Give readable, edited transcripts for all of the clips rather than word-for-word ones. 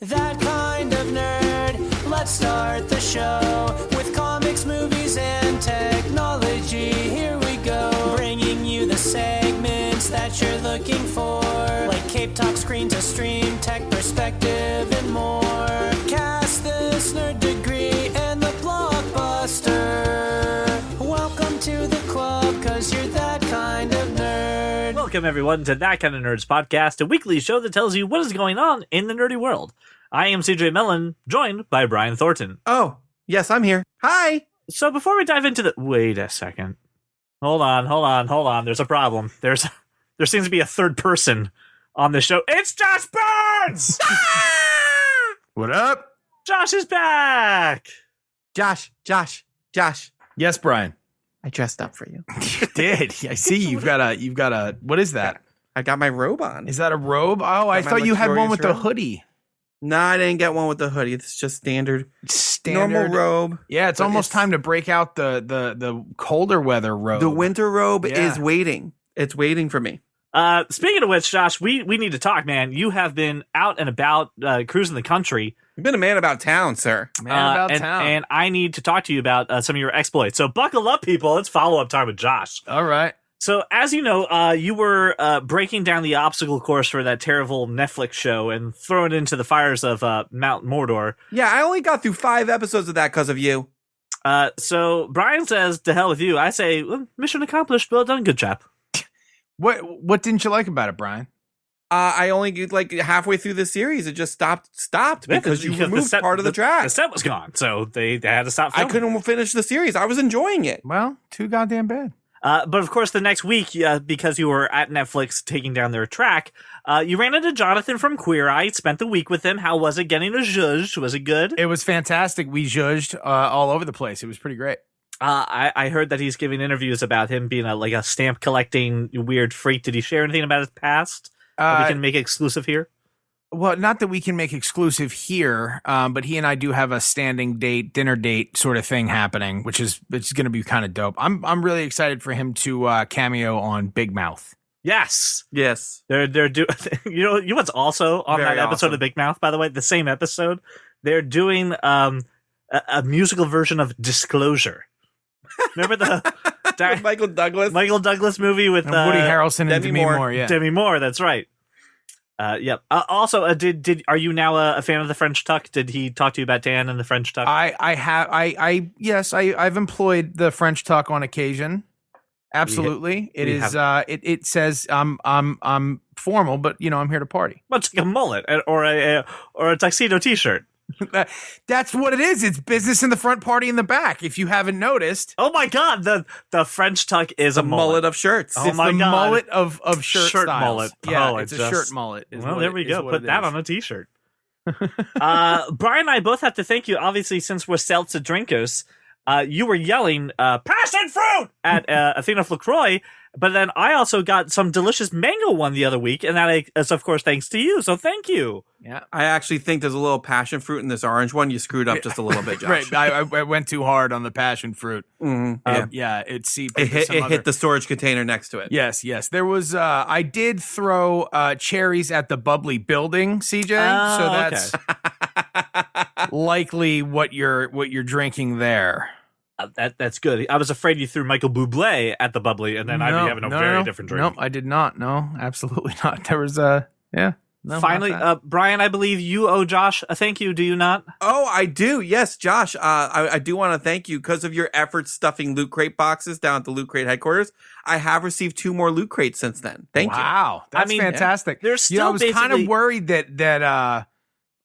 That kind of nerd. Let's start the show with comics, movies, and technology. Here we go, bringing you the segments that you're looking for, like Cape Talk, Screen to Stream, Tech Perspective, and more. Cast this nerd degree and the Blockbuster. Welcome to the club, cause you're that kind of nerd. Welcome everyone to That Kind of Nerds podcast, a weekly show that tells you what is going on in the nerdy world. I am CJ Mellon, joined by Brian Thornton. Oh, yes, I'm here. Hi. So before we dive into the... Wait a second. Hold on. There's a problem. There seems to be a third person on the show. It's Josh Burns! What up? Josh is back! Josh. Yes, Brian. I dressed up for you. You did. I see you've got a what is that? I got my robe on. Is that a robe? Oh, I thought you had one with the hoodie. No, I didn't get one with the hoodie. It's just standard normal robe. Yeah, it's almost time to break out the colder weather robe. The winter robe is waiting. It's waiting for me. Speaking of which, Josh, we need to talk, man. You have been out and about cruising the country. You've been a man about town, sir. Town. And I need to talk to you about some of your exploits. So buckle up, people. It's follow-up time with Josh. All right. So as you know, you were breaking down the obstacle course for that terrible Netflix show and throwing it into the fires of Mount Mordor. Yeah, I only got through 5 episodes of that because of you. So Brian says, to hell with you. I say, well, mission accomplished. Well done, good chap. What didn't you like about it, Brian? I only like halfway through the series. It just stopped because you removed part of the track. The set was gone, so they had to stop filming. I couldn't finish the series. I was enjoying it. Well, too goddamn bad. But of course, the next week, because you were at Netflix taking down their track, you ran into Jonathan from Queer Eye, spent the week with him. How was it getting to zhuzh? Was it good? It was fantastic. We zhuzhed all over the place. It was pretty great. I heard that he's giving interviews about him being a stamp collecting weird freak. Did he share anything about his past that we can make exclusive here? Well, not that we can make exclusive here, but he and I do have a standing dinner date sort of thing happening, which is going to be kind of dope. I'm really excited for him to cameo on Big Mouth. Yes. They're doing. You know what's also on Very that episode awesome. of Big Mouth, by the way, the same episode. They're doing a musical version of Disclosure. Remember the Michael Douglas movie with Woody Harrelson and Demi Moore. Yeah, Demi Moore. That's right. Yep. Also, are you now a fan of the French Tuck? Did he talk to you about Dan and the French Tuck? Yes, I've employed the French Tuck on occasion. Absolutely, it says I'm formal, but I'm here to party. Much like a mullet or a tuxedo T-shirt. That's what it is. It's business in the front, party in the back. If you haven't noticed, oh my God, the French Tuck is a mullet of shirts. Oh it's my the God. mullet of shirt styles. Mullet. Yeah, it's a shirt mullet. Well, there we go. Put that on a T-shirt. Brian and I both have to thank you. Obviously, since we're seltzer drinkers, you were yelling "passion fruit" at Athena LaCroix. But then I also got some delicious mango one the other week, and that is, of course, thanks to you. So thank you. Yeah, I actually think there's a little passion fruit in this orange one. You screwed up just a little bit, Josh. Right, I went too hard on the passion fruit. Mm-hmm. Yeah, it hit the storage container next to it. Yes. There was. I did throw cherries at the bubbly building, CJ. So that's likely what you're drinking there. That's good. I was afraid you threw Michael Bublé at the bubbly, and then I'd be having a very different drink. No, I did not. No, absolutely not. There was No, finally, Brian, I believe you owe Josh a thank you. Do you not? Oh, I do. Yes, Josh. I do want to thank you because of your efforts stuffing Loot Crate boxes down at the Loot Crate headquarters. I have received 2 more Loot Crates since then. Thank you. Wow, that's fantastic. There's still I was kind of worried that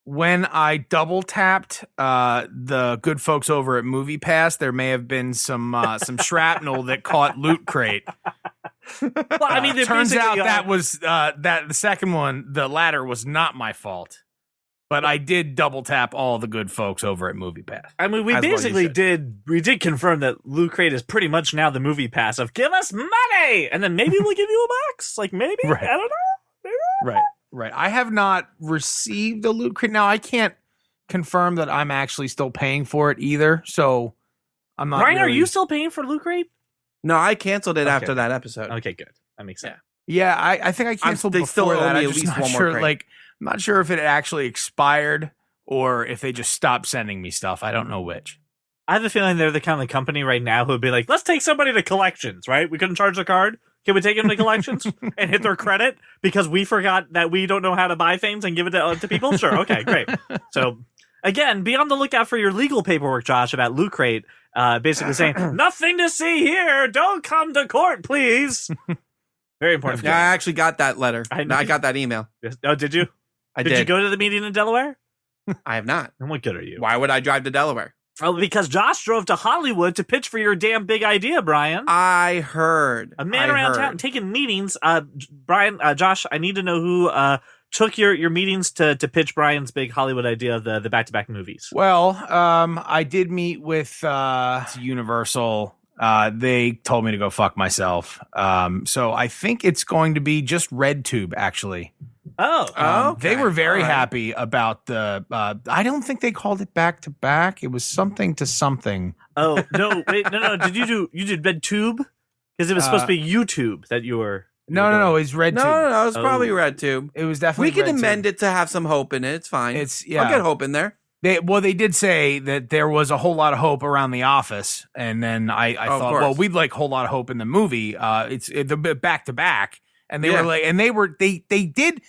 when I double tapped the good folks over at Movie Pass, there may have been some shrapnel that caught Loot Crate. Well, I mean, turns out that was that the second one, the latter, was not my fault. But I did double tap all the good folks over at Movie Pass. I mean, we did confirm that Loot Crate is pretty much now the Movie Pass of give us money, and then maybe we'll give you a box. Like maybe right. I don't know. Maybe. Right. I have not received a Loot Crate. Now, I can't confirm that I'm actually still paying for it either. So I'm not. Brian, are you still paying for Loot Crate? No, I canceled it after that episode. Okay, good. That makes sense. Yeah, I think I canceled they before still owe that. me I'm at just least not one more sure. crate. Like I'm not sure if it actually expired or if they just stopped sending me stuff. I don't know which. I have a feeling they're the kind of company right now who would be like, let's take somebody to collections, right? We couldn't charge the card. Can we take them to collections and hit their credit because we forgot that we don't know how to buy things and give it to people? Sure. Okay, great. So again, be on the lookout for your legal paperwork, Josh, about Loot Crate, basically saying, nothing to see here. Don't come to court, please. Very important. Yeah, I actually got that letter. I got that email. Yes. Oh, did you? I did. Did you go to the meeting in Delaware? I have not. And what good are you? Why would I drive to Delaware? Oh, because Josh drove to Hollywood to pitch for your damn big idea, Brian. I heard. A man around town taking meetings. Brian, Josh, I need to know who took your meetings to pitch Brian's big Hollywood idea of the back-to-back movies. Well, I did meet with Universal. They told me to go fuck myself. So I think it's going to be just RedTube, actually. Oh, okay. They were very happy about the. I don't think they called it back to back. It was something to something. Oh no! Wait, no! Did you did RedTube? Because it was supposed to be YouTube that you were. No. It's RedTube. No. It was probably RedTube. It was definitely. We can RedTube. Amend it to have some hope in it. It's fine. I'll get hope in there. They did say that there was a whole lot of hope around The Office, and then I thought, well, we'd like a whole lot of hope in the movie. It's the back to back, and they were like, and they did.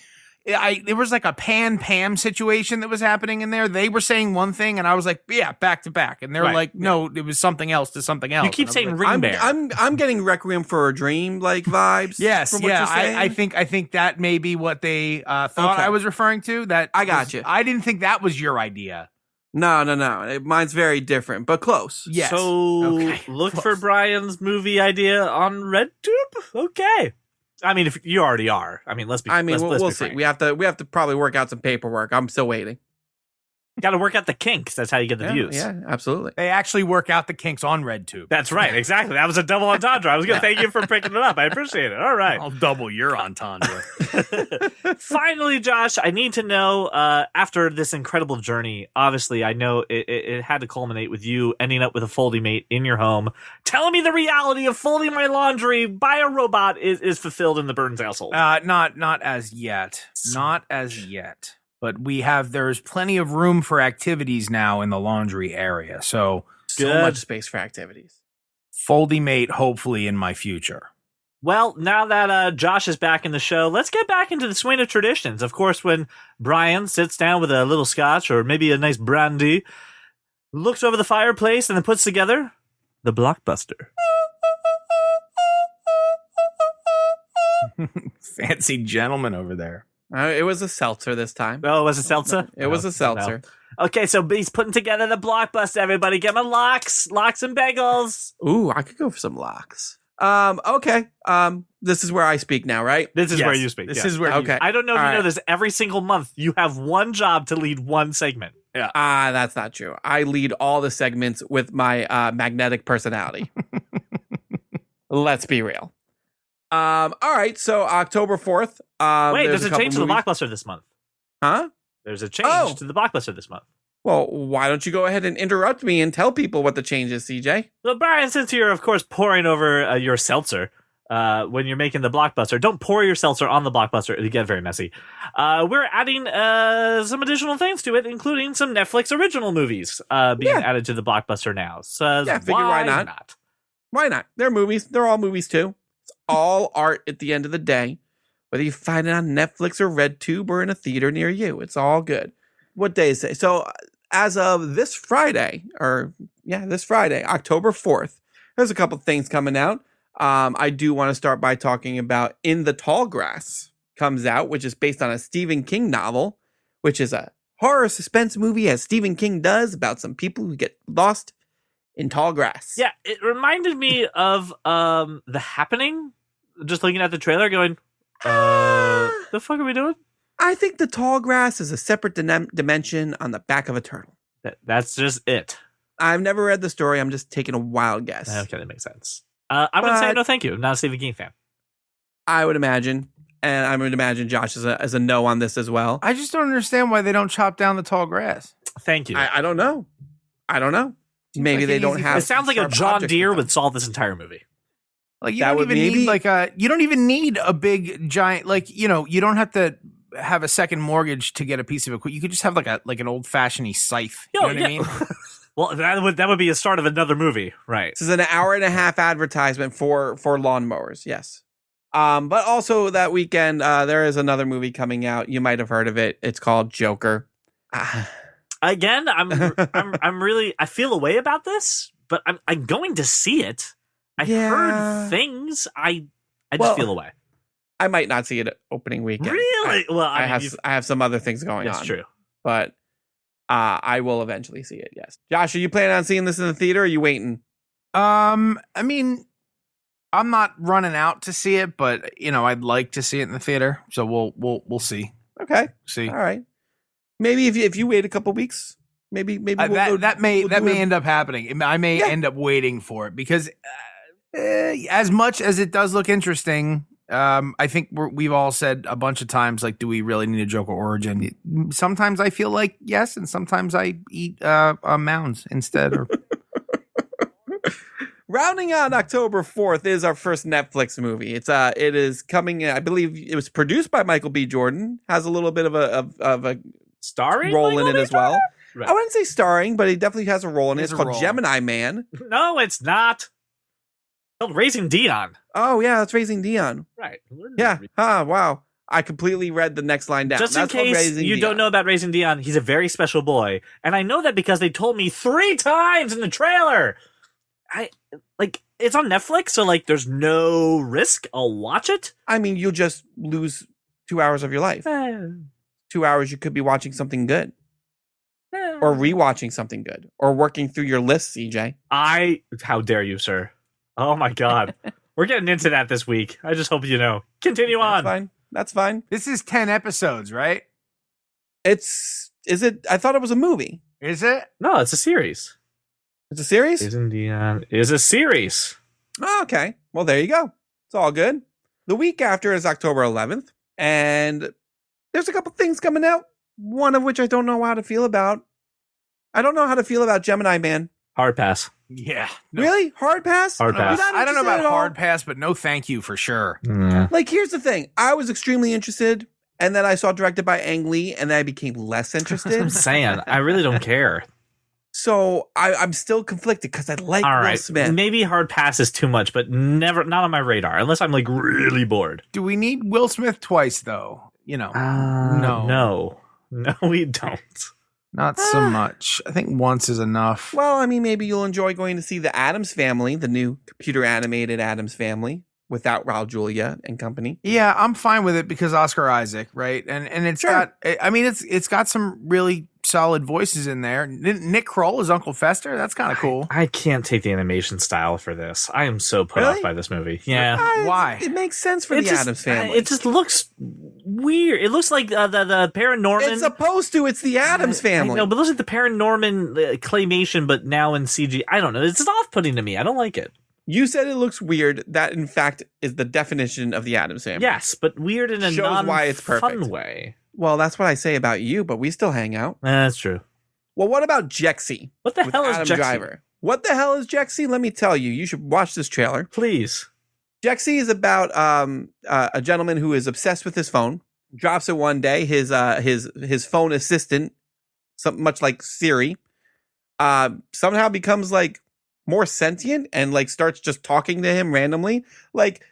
There was like a Pam situation that was happening in there. They were saying one thing, and I was like, yeah, back to back, and they're like, no, it was something else to something else. You keep saying like, Ring Bear. I'm getting Requiem for a Dream like vibes. Yes, yeah. I think that may be what they thought I was referring to. That I got you. I didn't think that was your idea. No. Mine's very different, but close. Yes. So look for Brian's movie idea on RedTube. Okay. I mean, if you already are, I mean, let's we'll be see. frank. We have to probably work out some paperwork. I'm still waiting. Got to work out the kinks. That's how you get the views. Yeah, absolutely. They actually work out the kinks on RedTube. That's right. Exactly. That was a double entendre. I was going to thank you for picking it up. I appreciate it. All right. I'll double your entendre. Finally, Josh, I need to know, after this incredible journey, obviously, I know it had to culminate with you ending up with a folding mate in your home. Telling me the reality of folding my laundry by a robot is fulfilled in the Burns household. Not as yet. Not as yet. But there's plenty of room for activities now in the laundry area. So much space for activities. Folding mate, hopefully in my future. Well, now that Josh is back in the show, let's get back into the swing of traditions. Of course, when Brian sits down with a little scotch or maybe a nice brandy, looks over the fireplace and then puts together the Blockbuster. Fancy gentleman over there. It was a seltzer this time. Oh, it was a seltzer? It was a seltzer. No. Okay, so he's putting together the Blockbuster, everybody. Get my locks and bagels. Ooh, I could go for some locks. Okay. This is where I speak now, right? This is where you speak. This is where okay. I don't know if you know this. Every single month, you have one job to lead one segment. Yeah. That's not true. I lead all the segments with my magnetic personality. Let's be real. All right. So October 4th. Wait, there's a change to the Blockbuster this month. Huh? There's a change to the Blockbuster this month. Well, why don't you go ahead and interrupt me and tell people what the change is, CJ? Well, Brian, since you're, of course, pouring over your seltzer when you're making the Blockbuster, don't pour your seltzer on the Blockbuster. It'll get very messy. We're adding some additional things to it, including some Netflix original movies being added to the Blockbuster now. So why not? Why not? They're movies. They're all movies, too. It's all art at the end of the day. Whether you find it on Netflix or RedTube or in a theater near you, it's all good. What day is it? So as of this Friday, October 4th, there's a couple things coming out. I do want to start by talking about In the Tall Grass comes out, which is based on a Stephen King novel, which is a horror suspense movie as Stephen King does about some people who get lost in tall grass. Yeah, it reminded me of The Happening. Just looking at the trailer going, the fuck are we doing? I think the tall grass is a separate dimension on the back of a turtle. That's just it. I've never read the story. I'm just taking a wild guess. Okay, that makes sense. I'm going to say no thank you. I'm not a Stephen King fan. I would imagine. And I would imagine Josh is a no on this as well. I just don't understand why they don't chop down the tall grass. Thank you. I don't know. Maybe they don't have. It sounds like a John Deere would solve this entire movie. Like you don't even need a big giant, like, you know, you don't have to have a second mortgage to get a piece of equipment. You could just have like an old fashioned scythe. You know what I mean? Well, that would be a start of another movie, right? This is an hour and a half advertisement for lawnmowers. Yes. But also that weekend, there is another movie coming out. You might have heard of it. It's called Joker. Again, I'm really, I feel a way about this, but I'm going to see it. I heard things. I just feel a way. I might not see it opening weekend. Really? I have some other things going on. That's true. But I will eventually see it. Yes. Josh, are you planning on seeing this in the theater? Or are you waiting? I mean, I'm not running out to see it, but I'd like to see it in the theater. So we'll see. Okay. See. All right. Maybe if you wait a couple weeks, maybe that may end up happening. I may end up waiting for it because as much as it does look interesting, I think we've all said a bunch of times, like, do we really need a Joker origin? Sometimes I feel like yes, and sometimes I eat mounds instead. Or rounding out October 4th is our first Netflix movie. It is coming. I believe it was produced by Michael B. Jordan. Has a little bit of a starring role in it as well. Right. I wouldn't say starring, but he definitely has a role in it. It's called role. Gemini Man. No, it's not. It's called Raising Dion. Oh yeah, that's Raising Dion. Right. Yeah. Wow. I completely read the next line down. Just in case you don't know about Raising Dion, he's a very special boy, and I know that because they told me 3 times in the trailer. It's on Netflix, so there's no risk. I'll watch it. I mean, you'll just lose 2 hours of your life. 2 hours you could be watching something good. Or rewatching something good. Or working through your list, CJ. How dare you, sir? Oh my God. We're getting into that this week. I just hope you know. Continue on. That's fine. this is 10 episodes, right? Is it? I thought it was a movie. Is it? No, it's a series. It's a series? Raising Dion is a series. Oh, okay. Well, there you go. It's all good. The week after is October 11th. And there's a couple things coming out. One of which I don't know how to feel about. I don't know how to feel about Gemini Man. Hard pass. Yeah. Really? Hard pass? Hard pass. I don't know about at all? hard pass, but no thank you for sure. Yeah. Here's the thing. I was extremely interested, and then I saw directed by Ang Lee, and then I became less I'm interested. saying, I really don't care. So I'm still conflicted because I like All Will right. Smith. Maybe hard pass is too much, but not on my radar, unless I'm really bored. Do we need Will Smith twice, though? No, we don't. not so much. I think once is enough. Well, I mean, maybe you'll enjoy going to see the Addams Family, the new computer animated Addams Family, without Raul Julia and company. Yeah, I'm fine with it because Oscar Isaac, right? And it's got. I mean, it's got some really solid voices in there. Nick Kroll is Uncle Fester. That's kind of cool. I can't take the animation style for this. I am so put off by this movie. Yeah. Why? It makes sense for the Addams Family. It just looks weird. It looks like the Paranorman. It's supposed to. It's the Addams Family. No, but it looks like the Paranorman claymation, but now in CG. I don't know. It's just off-putting to me. I don't like it. You said it looks weird. That, in fact, is the definition of the Addams Family. Yes, but weird in a Shows why it's perfect. fun way. Well, that's what I say about you, but we still hang out. That's true. Well, what about Jexy? What the with hell is Adam Jexy? Driver? What the hell is Jexy? Let me tell you. You should watch this trailer. Please. Jexy is about a gentleman who is obsessed with his phone. Drops it one day. His phone assistant, much like Siri, somehow becomes more sentient and starts just talking to him randomly.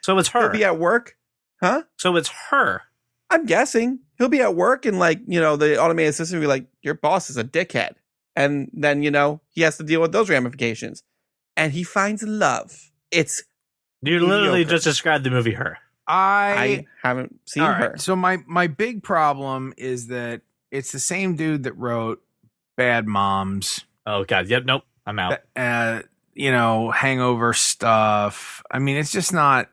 So it's her. He'll be at work, huh? So it's her. I'm guessing he'll be at work and the automated assistant will be like, your boss is a dickhead. And then, he has to deal with those ramifications. And he finds love. It's You literally mediocre. just described the movie Her. I haven't seen All her. right. So my big problem is that it's the same dude that wrote Bad Moms. Oh, God. Yep. Nope. I'm out. Hangover stuff. I mean, it's just not.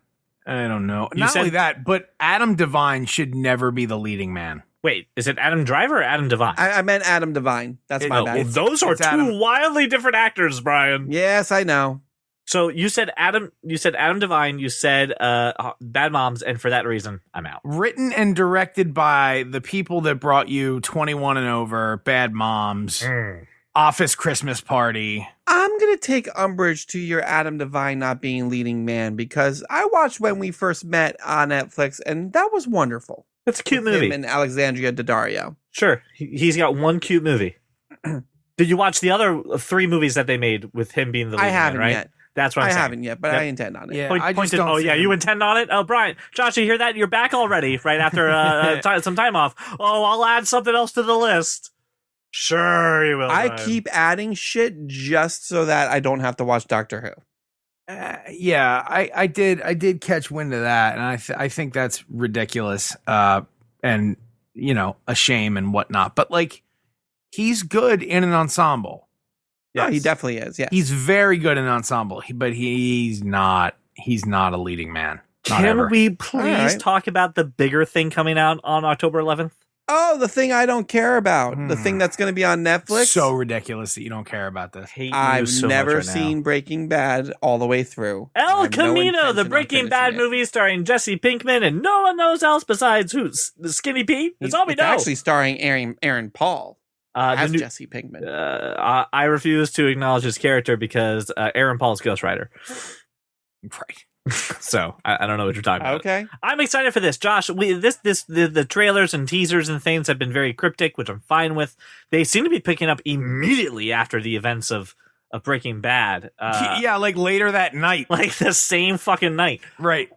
I don't know. Not only that, but Adam Devine should never be the leading man. Wait, is it Adam Driver or Adam Devine? I meant Adam Devine. That's my bad. Well, those are It's two Adam. wildly different actors, Brian. Yes, I know. So you said Adam Devine, you said Bad Moms, and for that reason, I'm out. Written and directed by the people that brought you 21 and Over, Bad Moms, Office Christmas Party. I'm going to take umbrage to your Adam Devine not being leading man because I watched When We First Met on Netflix and that was wonderful. It's a cute With movie. him and Alexandria Daddario. Sure, he's got one cute movie. Did you watch the other 3 movies that they made with him being the lead I man, haven't right? yet. That's what I'm I saying. haven't yet, but Yep. I intend on it. Yeah, Point, I just pointed, don't oh see yeah, him. you intend on it? Oh, Brian, Josh, you hear that? You're back already, right after some time off. Oh, I'll add something else to the list. Sure, you will. I Brian. keep adding shit just so that I don't have to watch Doctor Who. Yeah, I did catch wind of that, and I think that's ridiculous, and a shame and whatnot. But like, he's good in an ensemble. Yeah, he Yes. definitely is. Yeah. He's very good in an ensemble, but he's not a leading man. Not Can ever. we please right. talk about the bigger thing coming out on October 11th? Oh, the thing I don't care about. The thing that's going to be on Netflix. So ridiculous that you don't care about this. Hate you I've so much never right now. seen Breaking Bad all the way through. I El have no Camino, intention the on Breaking finishing Bad it. movie starring Jesse Pinkman and no one knows else besides who's the Skinny Pete. That's all we It's know. actually starring Aaron Paul The as new- Jesse Pinkman. I refuse to acknowledge his character because Aaron Paul's Ghost Rider. Right. So I don't know what you're talking about. Okay. I'm excited for this, Josh. The trailers and teasers and things have been very cryptic, which I'm fine with. They seem to be picking up immediately after the events of Breaking Bad. Yeah, like later that night. Like the same fucking night. Right.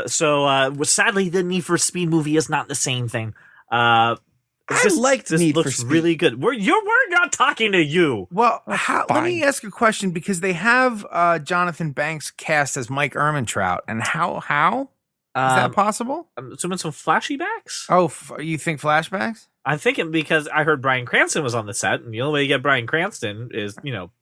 So sadly, the Need for Speed movie is not the same thing. I liked this Need for looks Speed. really good. We're not talking to you. Well, That's let fine. me ask a question because they have Jonathan Banks cast as Mike Ehrmantraut, and how is that possible? I'm assuming some flashbacks. Oh, you think flashbacks? I'm thinking because I heard Bryan Cranston was on the set, and the only way you get Bryan Cranston is flashbacks.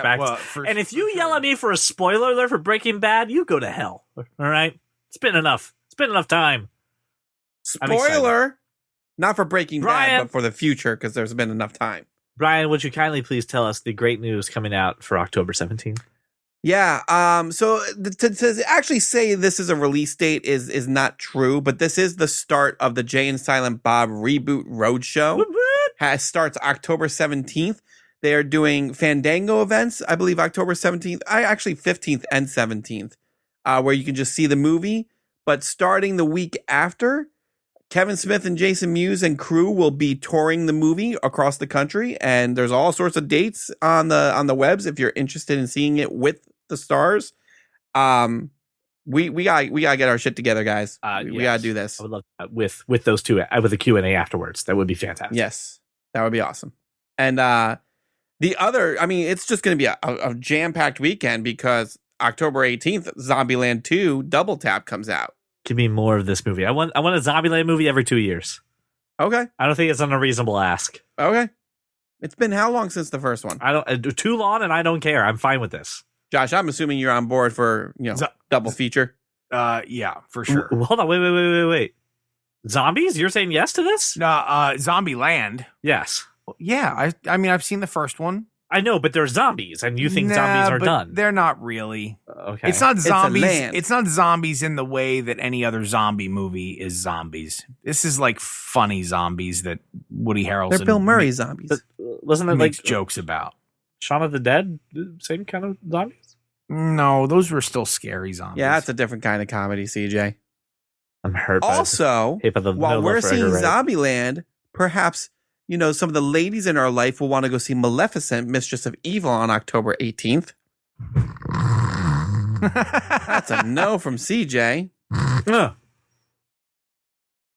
Yeah, well, And if you yell at me for a spoiler alert for Breaking Bad, you go to hell. All right, it's been enough. It's been enough time. I'm excited. Spoiler. Not for Breaking Brian. Bad, but for the future because there's been enough time. Brian, would you kindly please tell us the great news coming out for October 17th? Yeah. So to actually say this is a release date is not true, but this is the start of the Jay and Silent Bob reboot roadshow. Whoop, whoop. Starts October 17th. They are doing Fandango events, I believe October 17th. Actually 15th and 17th, where you can just see the movie. But starting the week after, Kevin Smith and Jason Mewes and crew will be touring the movie across the country, and there's all sorts of dates on the webs if you're interested in seeing it with the stars. We gotta get our shit together, guys. We gotta do this. I would love that with those two with a Q&A afterwards. That would be fantastic. Yes, that would be awesome. And the other, I mean, it's just gonna be a jam-packed weekend because October 18th, Zombieland 2 Double Tap comes out. Give me more of this movie. I want a Zombieland movie every 2 years. Okay. I don't think it's an unreasonable ask. Okay. It's been how long since the first one? I don't too long, and I don't care. I'm fine with this. Josh, I'm assuming you're on board for, double feature. Yeah, for sure. Hold on, wait. Zombies? You're saying yes to this? Zombie Land. Yes. Yeah, I mean, I've seen the first one. I know, but they're zombies, and you think zombies are but done. They're not really. Okay. It's not a zombies. land. It's not zombies in the way that any other zombie movie is zombies. This is like funny zombies that Woody Harrelson They're Bill Murray zombies. But wasn't it like makes jokes about. Shaun of the Dead? Same kind of zombies? No, those were still scary zombies. Yeah, that's a different kind of comedy, CJ. I'm hurt. Also, hit by the while no we're love for seeing Edgar Wright. Zombieland, perhaps, some of the ladies in our life will want to go see Maleficent, Mistress of Evil on October 18th. That's a no from CJ. Ugh.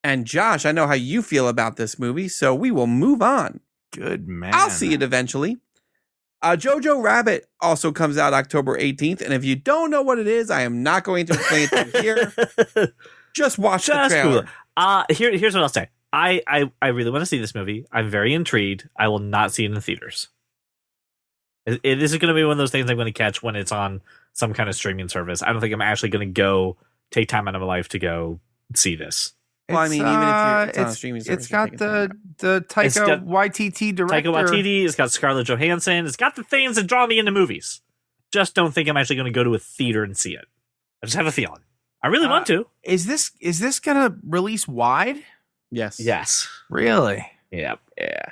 And Josh, I know how you feel about this movie, so we will move on. Good man. I'll see it eventually. Jojo Rabbit also comes out October 18th, and if you don't know what it is, I am not going to explain it to you here. Just watch the Just trailer. here's what I'll say. I really want to see this movie. I'm very intrigued. I will not see it in the theaters. This is going to be one of those things I'm going to catch when it's on some kind of streaming service. I don't think I'm actually going to go take time out of my life to go see this. Well, I mean, even if it's on a streaming service, it's got the It's Taika got Waititi director. Taika Waititi. It's got Scarlett Johansson. It's got the things that draw me into movies. Just don't think I'm actually going to go to a theater and see it. I just have a feeling. I really want to. Is this gonna release wide? Yes. Yes. Really? Yeah. Yeah.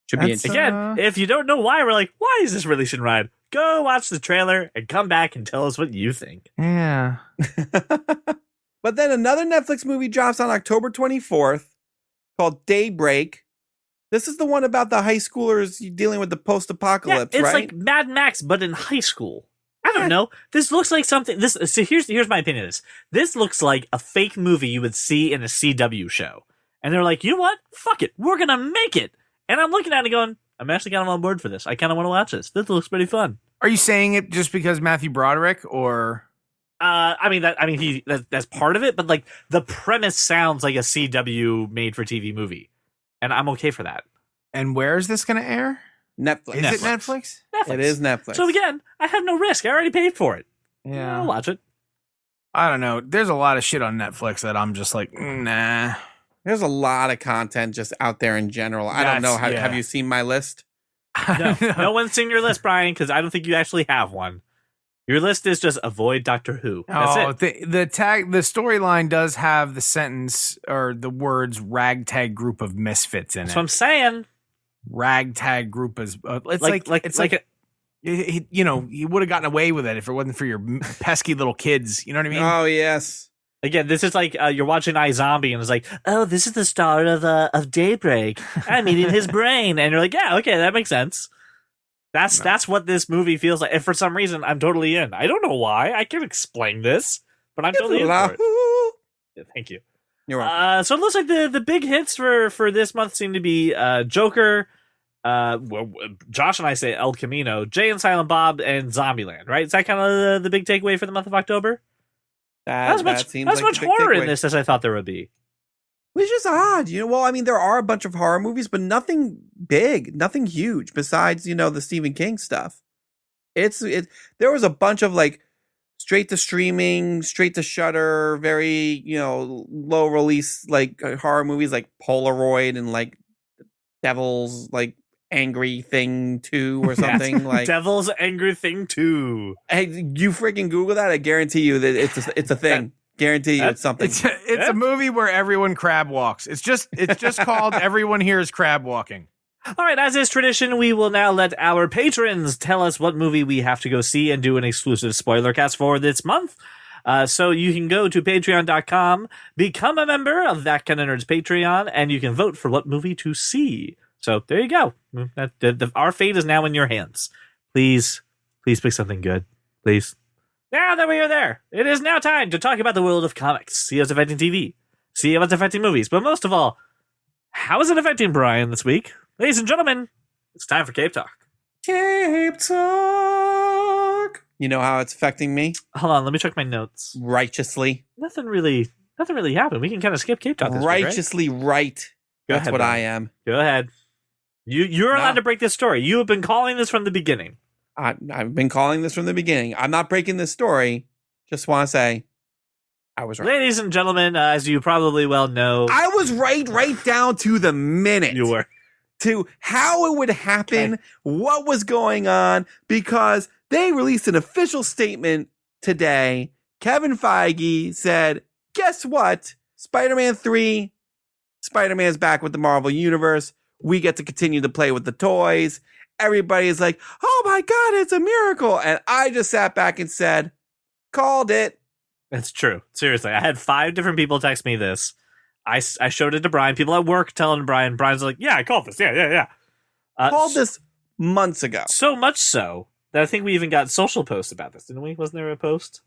Should be That's, interesting. Again, if you don't know why, we're like, why is this releasing ride? Go watch the trailer and come back and tell us what you think. Yeah. But then another Netflix movie drops on October 24th called Daybreak. This is the one about the high schoolers dealing with the post-apocalypse, it's right? like Mad Max, but in high school. I don't know. This looks like something. So here's my opinion of this. This looks like a fake movie you would see in a CW show. And they're like, you know what? Fuck it. We're going to make it. And I'm looking at it going, I'm actually kind of on board for this. I kind of want to watch this. This looks pretty fun. Are you saying it just because Matthew Broderick, or? That's part of it, but like the premise sounds like a CW made for TV movie. And I'm okay for that. And where is this going to air? Netflix. Is it Netflix? It is Netflix. So again, I have no risk. I already paid for it. Yeah. I'll watch it. I don't know. There's a lot of shit on Netflix that I'm just like, nah. There's a lot of content just out there in general. I don't know. Have you seen my list? No one's seen your list, Brian, because I don't think you actually have one. Your list is just avoid Doctor Who. That's it. The storyline does have the sentence or the words "ragtag group of misfits" in it. That's what I'm saying. Ragtag group is you would have gotten away with it if it wasn't for your pesky little kids. You know what I mean? Oh yes. Again, this is like you're watching iZombie and it's like, oh, this is the start of Daybreak. I'm eating his brain, and you're like, yeah, okay, that makes sense. That's what this movie feels like, and for some reason, I'm totally in. I don't know why. I can't explain this, but I'm totally in for it. Yeah, thank you. You're welcome. So it looks like the big hits for this month seem to be Joker. Josh and I say El Camino, Jay and Silent Bob, and Zombieland. Right? Is that kind of the big takeaway for the month of October? That's much horror in this as I thought there would be. Which is odd, Well, I mean, there are a bunch of horror movies, but nothing big, nothing huge besides, the Stephen King stuff. There was a bunch of like straight to streaming, straight to Shudder, very, low release like horror movies like Polaroid and like Devil's like Angry Thing 2 or something like Devil's Angry Thing 2. Hey, you freaking Google that. I guarantee you that it's a thing. Guarantee you it's something. It's a movie where everyone crab walks. It's just called Everyone Here is Crab Walking. All right, as is tradition, we will now let our patrons tell us what movie we have to go see and do an exclusive spoiler cast for this month. So you can go to patreon.com, become a member of That Kind of Nerds Patreon, and you can vote for what movie to see. So there you go. Our fate is now in your hands. Please pick something good. Please. Now that we are there, it is now time to talk about the world of comics. See how it's affecting TV. See how it's affecting movies. But most of all, how is it affecting Brian this week? Ladies and gentlemen, it's time for Cape Talk. Cape Talk. You know how it's affecting me? Hold on, let me check my notes. Righteously. Nothing really happened. We can kind of skip Cape Talk this Righteously week, right? right. That's ahead, what Brian. I am. Go ahead. You're allowed to break this story. You have been calling this from the beginning. I've been calling this from the beginning. I'm not breaking this story. Just want to say I was right. Ladies and gentlemen, as you probably well know, I was right down to the minute. You were. To how it would happen, what was going on, because they released an official statement today. Kevin Feige said, guess what? Spider-Man 3, Spider-Man's back with the Marvel Universe. We get to continue to play with the toys. Everybody's like, oh my God, it's a miracle. And I just sat back and said, called it. It's true. Seriously. I had 5 different people text me this. I showed it to Brian. People at work telling Brian. Brian's like, yeah, I called this. Yeah. Called this months ago. So much so that I think we even got social posts about this, didn't we? Wasn't there a post?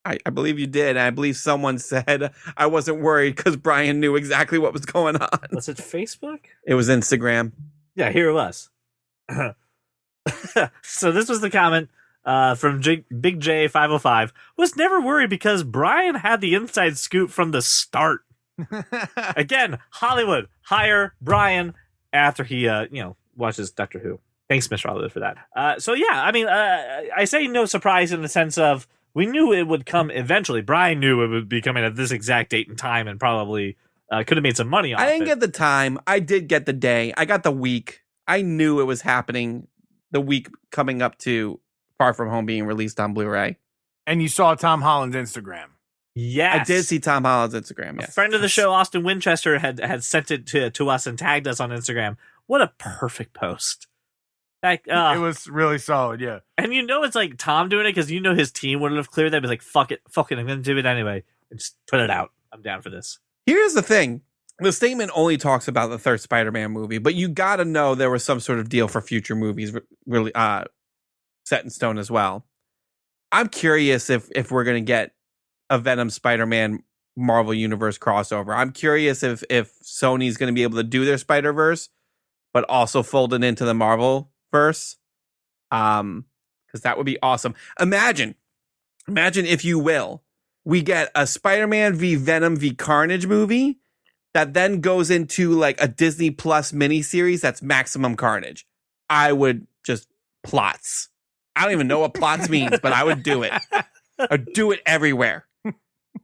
I believe you did. And I believe someone said I wasn't worried because Brian knew exactly what was going on. Was it Facebook? It was Instagram. Yeah, here it was. So this was the comment from Big J 505. Was never worried because Brian had the inside scoop from the start. Again, Hollywood hire Brian after he watches Doctor Who. Thanks, Mr. Hollywood, for that. So yeah, I mean, I say no surprise in the sense of we knew it would come eventually. Brian knew it would be coming at this exact date and time, and probably could have made some money off it. I didn't get the time. I did get the day. I got the week. I knew it was happening the week coming up to Far From Home being released on Blu-ray. And you saw Tom Holland's Instagram. Yes. I did see Tom Holland's Instagram, yes. A friend of the show, Austin Winchester, had sent it to us and tagged us on Instagram. What a perfect post. Like, it was really solid, yeah. And it's like Tom doing it because his team wouldn't have cleared that. But like, fuck it, I'm going to do it anyway. and just put it out. I'm down for this. Here's the thing. The statement only talks about the third Spider-Man movie, but you got to know there was some sort of deal for future movies really set in stone as well. I'm curious if we're going to get a Venom Spider-Man Marvel Universe crossover. I'm curious if Sony's going to be able to do their Spider-Verse, but also fold it into the Marvel verse. Because that would be awesome. Imagine, if you will, we get a Spider-Man v Venom v Carnage movie that then goes into like a Disney Plus miniseries that's Maximum Carnage. I would just plots. I don't even know what plots means, but I would do it. I'd do it everywhere.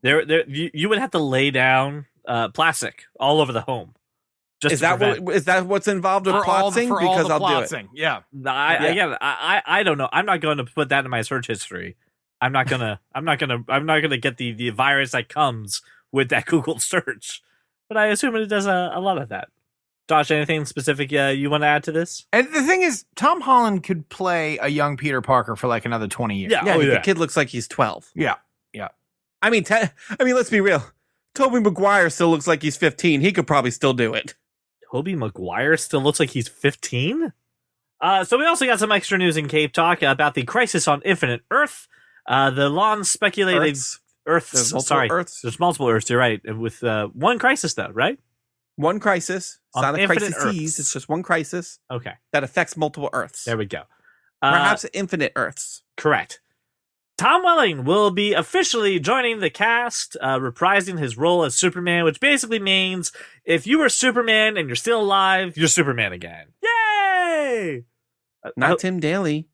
You would have to lay down plastic all over the home. Is that what's involved with plotsing? Because I'll do it. Yeah. I don't know. I'm not going to put that in my search history. I'm not gonna get the virus that comes with that Google search. But I assume it does a lot of that. Josh, anything specific you want to add to this? And the thing is, Tom Holland could play a young Peter Parker for like another 20 years. Yeah, the kid looks like he's 12. Yeah. I mean, let's be real. Tobey Maguire still looks like he's 15. He could probably still do it. Tobey Maguire still looks like he's 15? So we also got some extra news in Cape Talk about the Crisis on Infinite Earth. The long speculated Earths. Earths. There's multiple Earths, you're right. With one crisis, though, right? One crisis. It's not a crisis. Earths. It's just one crisis. Okay. That affects multiple Earths. There we go. Perhaps infinite Earths. Correct. Tom Welling will be officially joining the cast, reprising his role as Superman, which basically means if you were Superman and you're still alive, you're Superman again. Yay! Not Tim Daly.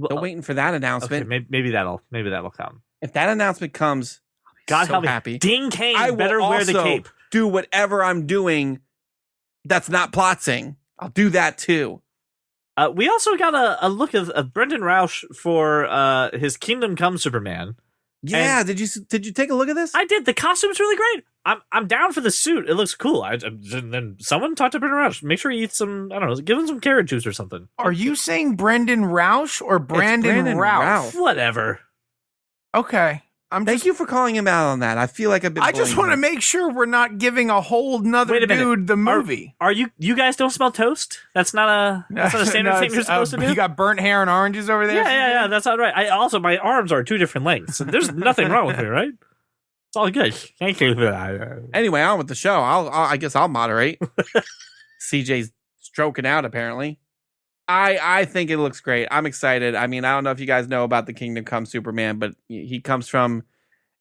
Still waiting for that announcement. Okay, maybe that'll come. If that announcement comes, God so help me. happy. Dean Cain I better will wear the also cape. Do whatever I'm doing that's not plotsing. I'll do that too. We also got a look of Brendan Roush for his Kingdom Come Superman. Yeah, And did you take a look at this? I did. The costume's really great. I'm down for the suit. It looks cool. Then someone talk to Brendan Roush. Make sure he eats some. I don't know. Give him some carrot juice or something. Are you saying Brendan Roush or Brandon Routh? Whatever. Okay. Thank you for calling him out on that. I feel like I've been. I just want to make sure we're not giving a whole nother dude the movie. Are you guys don't smell toast? That's not a standard thing you're supposed to do. You got burnt hair and oranges over there. Yeah. That's not right. My arms are two different lengths. So there's nothing wrong with me, right? It's all good. Thank you for that. Anyway, on with the show. I guess I'll moderate. CJ's stroking out apparently. I think it looks great. I'm excited. I mean, I don't know if you guys know about the Kingdom Come Superman, but he comes from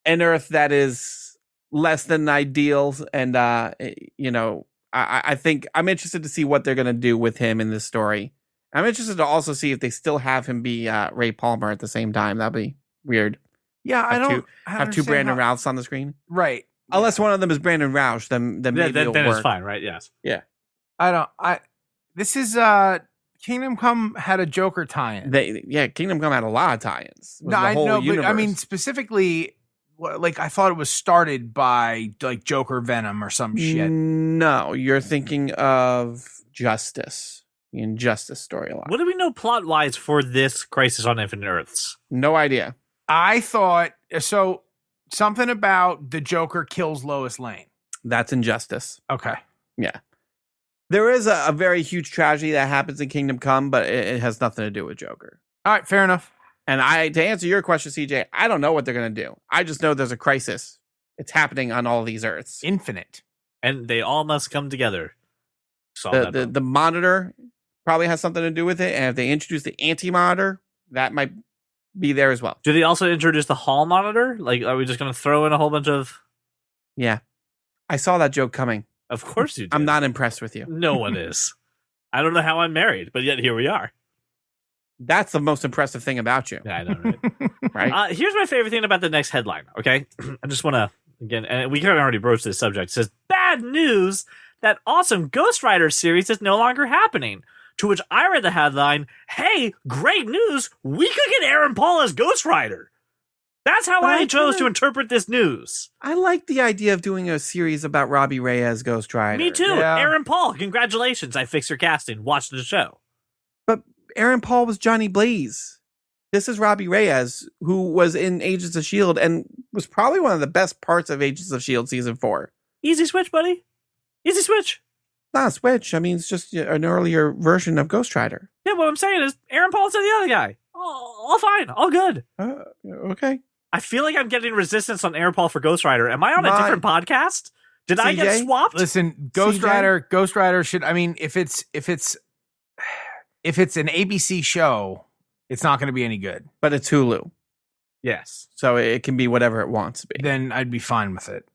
an Earth that is less than ideal. And, I think I'm interested to see what they're going to do with him in this story. I'm interested to also see if they still have him be Ray Palmer at the same time. That'd be weird. Yeah, I don't have two Brandon Rouths on the screen. Right. Unless one of them is Brandon Roush, then maybe it'll work. It's fine, right? Yes. Yeah. This is Kingdom Come had a Joker tie-in. Kingdom Come had a lot of tie-ins. No, I know, but I mean specifically, like I thought it was started by like Joker Venom or some shit. No, you're thinking of Justice, the Injustice storyline. What do we know plot-wise for this Crisis on Infinite Earths? No idea. I thought so. Something about the Joker kills Lois Lane. That's Injustice. Okay. Yeah. There is a very huge tragedy that happens in Kingdom Come, but it has nothing to do with Joker. All right, fair enough. And to answer your question, CJ, I don't know what they're going to do. I just know there's a crisis. It's happening on all these Earths. Infinite. And they all must come together. The Monitor probably has something to do with it. And if they introduce the Anti-Monitor, that might be there as well. Do they also introduce the Hall Monitor? Like, are we just going to throw in a whole bunch of... Yeah. I saw that joke coming. Of course you did. I'm not impressed with you. No one is. I don't know how I'm married, but yet here we are. That's the most impressive thing about you. Yeah, I know, right? Right? Here's my favorite thing about the next headline, okay? I just want to, again, and we kind of already broached this subject. It says, bad news, that awesome Ghost Rider series is no longer happening. To which I read the headline, hey, great news, we could get Aaron Paul as Ghost Rider. That's how I chose to interpret this news. I like the idea of doing a series about Robbie Reyes Ghost Rider. Me too. Yeah. Aaron Paul, congratulations. I fixed your casting. Watch the show. But Aaron Paul was Johnny Blaze. This is Robbie Reyes, who was in Agents of S.H.I.E.L.D. and was probably one of the best parts of Agents of S.H.I.E.L.D. season 4. Easy switch, buddy. Easy switch. Not a switch. I mean, it's just an earlier version of Ghost Rider. Yeah, what I'm saying is Aaron Paul's the other guy. All fine. All good. Okay. I feel like I'm getting resistance on Aaron Paul for Ghost Rider. Am I on a different podcast? Did I get CJ? swapped? Listen, Ghost Rider should. I mean, if it's an ABC show, it's not going to be any good. But it's Hulu, Yes. so it can be whatever it wants to be. Then I'd be fine with it.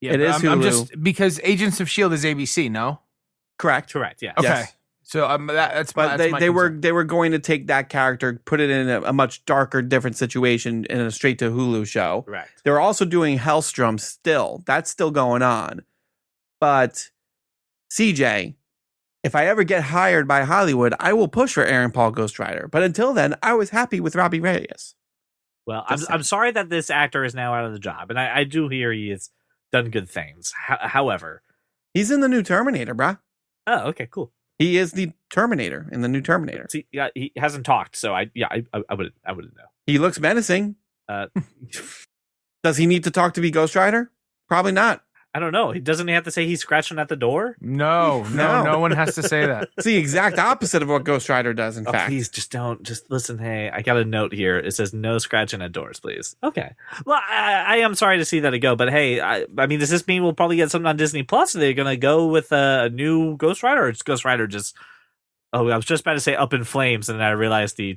Yeah, It but is I'm Hulu. just because Agents of S.H.I.E.L.D. is ABC. No. Correct. Yeah. Okay. Yes. So that's But that's my they concern. were going to take that character, put it in a much darker, different situation in a straight to Hulu show. Correct. They're also doing Hellstrom still. That's still going on. But CJ, if I ever get hired by Hollywood, I will push for Aaron Paul Ghost Rider. But until then, I was happy with Robbie Reyes. Well, Just I'm sorry that this actor is now out of the job, and I do hear he has done good things. However, He's in the new Terminator, bruh. oh, okay, cool. He is the Terminator in the new Terminator. See, yeah, he hasn't talked, so I wouldn't know. He looks menacing. Uh, Does he need to talk to be Ghost Rider? Probably not. I don't know. Doesn't he have to say he's scratching at the door? No one has to say that. It's the exact opposite of what Ghost Rider does, in Oh, fact. please just don't. Just listen. Hey, I got a note here. It says no scratching at doors, please. Okay. Well, I am sorry to see that it go, but hey, I mean, does this mean we'll probably get something on Disney Plus? Are they going to go with a new Ghost Rider, or is Ghost Rider just? Oh, I was just about to say up in flames, and then I realized the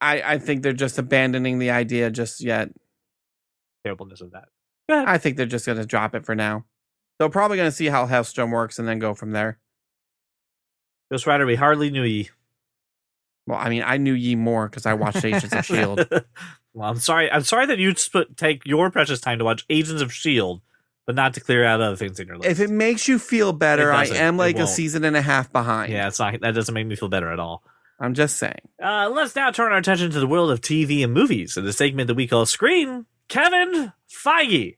I think they're just abandoning the idea just yet. terribleness of that. Go ahead. I think they're just going to drop it for now. They're probably going to see how Hellstrom works and then go from there. Ghost Rider, we hardly knew ye. Well, I mean, I knew ye more because I watched Agents of S.H.I.E.L.D. Well, I'm sorry. I'm sorry that you take your precious time to watch Agents of S.H.I.E.L.D., but not to clear out other things in your list. If it makes you feel better, It I doesn't. am like It a won't. season and a half behind. Yeah, it's not. That doesn't make me feel better at all. I'm just saying. Let's now turn our attention to the world of TV and movies in the segment that we call Screen. Kevin Feige,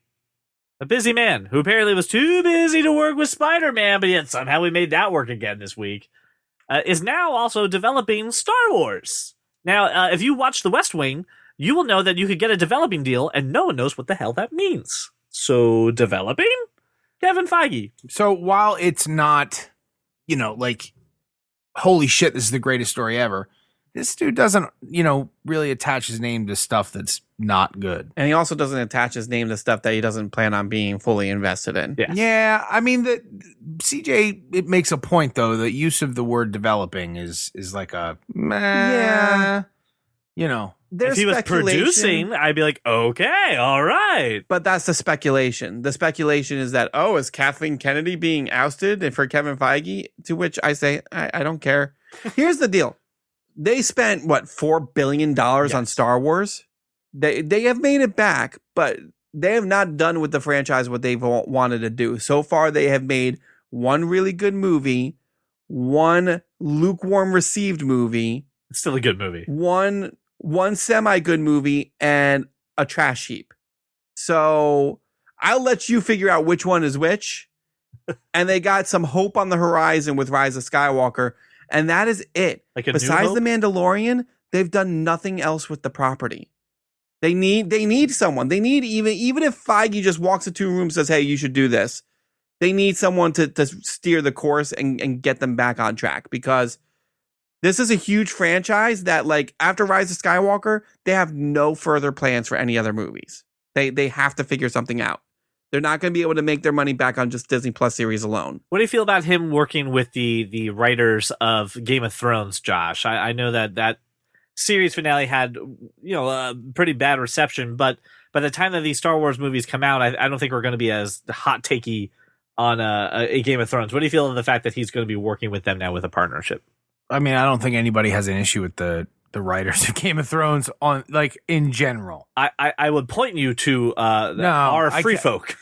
a busy man who apparently was too busy to work with Spider-Man, but yet somehow we made that work again this week, is now also developing Star Wars. Now, if you watch The West Wing, you will know that you could get a developing deal, and no one knows what the hell that means. So, developing? Kevin Feige. So while it's not, like, holy shit, this is the greatest story ever, this dude doesn't, really attach his name to stuff that's not good. And he also doesn't attach his name to stuff that he doesn't plan on being fully invested in. Yeah. Yeah, I mean, CJ, it makes a point, though. The use of the word developing is like a, Yeah. There's If he was speculation, producing, I'd be like, okay, all right. but that's the speculation. The speculation is that, is Kathleen Kennedy being ousted for Kevin Feige? To which I say, I don't care. Here's the deal. They spent, $4 billion on Star Wars? They have made it back, but they have not done with the franchise what they've wanted to do. So far, they have made one really good movie, one lukewarm received movie, It's still a good movie. one semi-good movie, and a trash heap. So I'll let you figure out which one is which. And they got some hope on the horizon with Rise of Skywalker, and that is it. Like a Besides New The Hope? Mandalorian, they've done nothing else with the property. They need someone. They need even if Feige just walks into a room and says, "Hey, you should do this." They need someone to steer the course and get them back on track, because this is a huge franchise that, like, after Rise of Skywalker, they have no further plans for any other movies. They have to figure something out. They're not going to be able to make their money back on just Disney Plus series alone. What do you feel about him working with the writers of Game of Thrones, Josh? I know that series finale had a pretty bad reception, but by the time that these Star Wars movies come out, I don't think we're going to be as hot takey on a Game of Thrones. What do you feel of the fact that he's going to be working with them now with a partnership? I mean, I don't think anybody has an issue with the writers of Game of Thrones in general. I would point you to No, our I free can't. folk.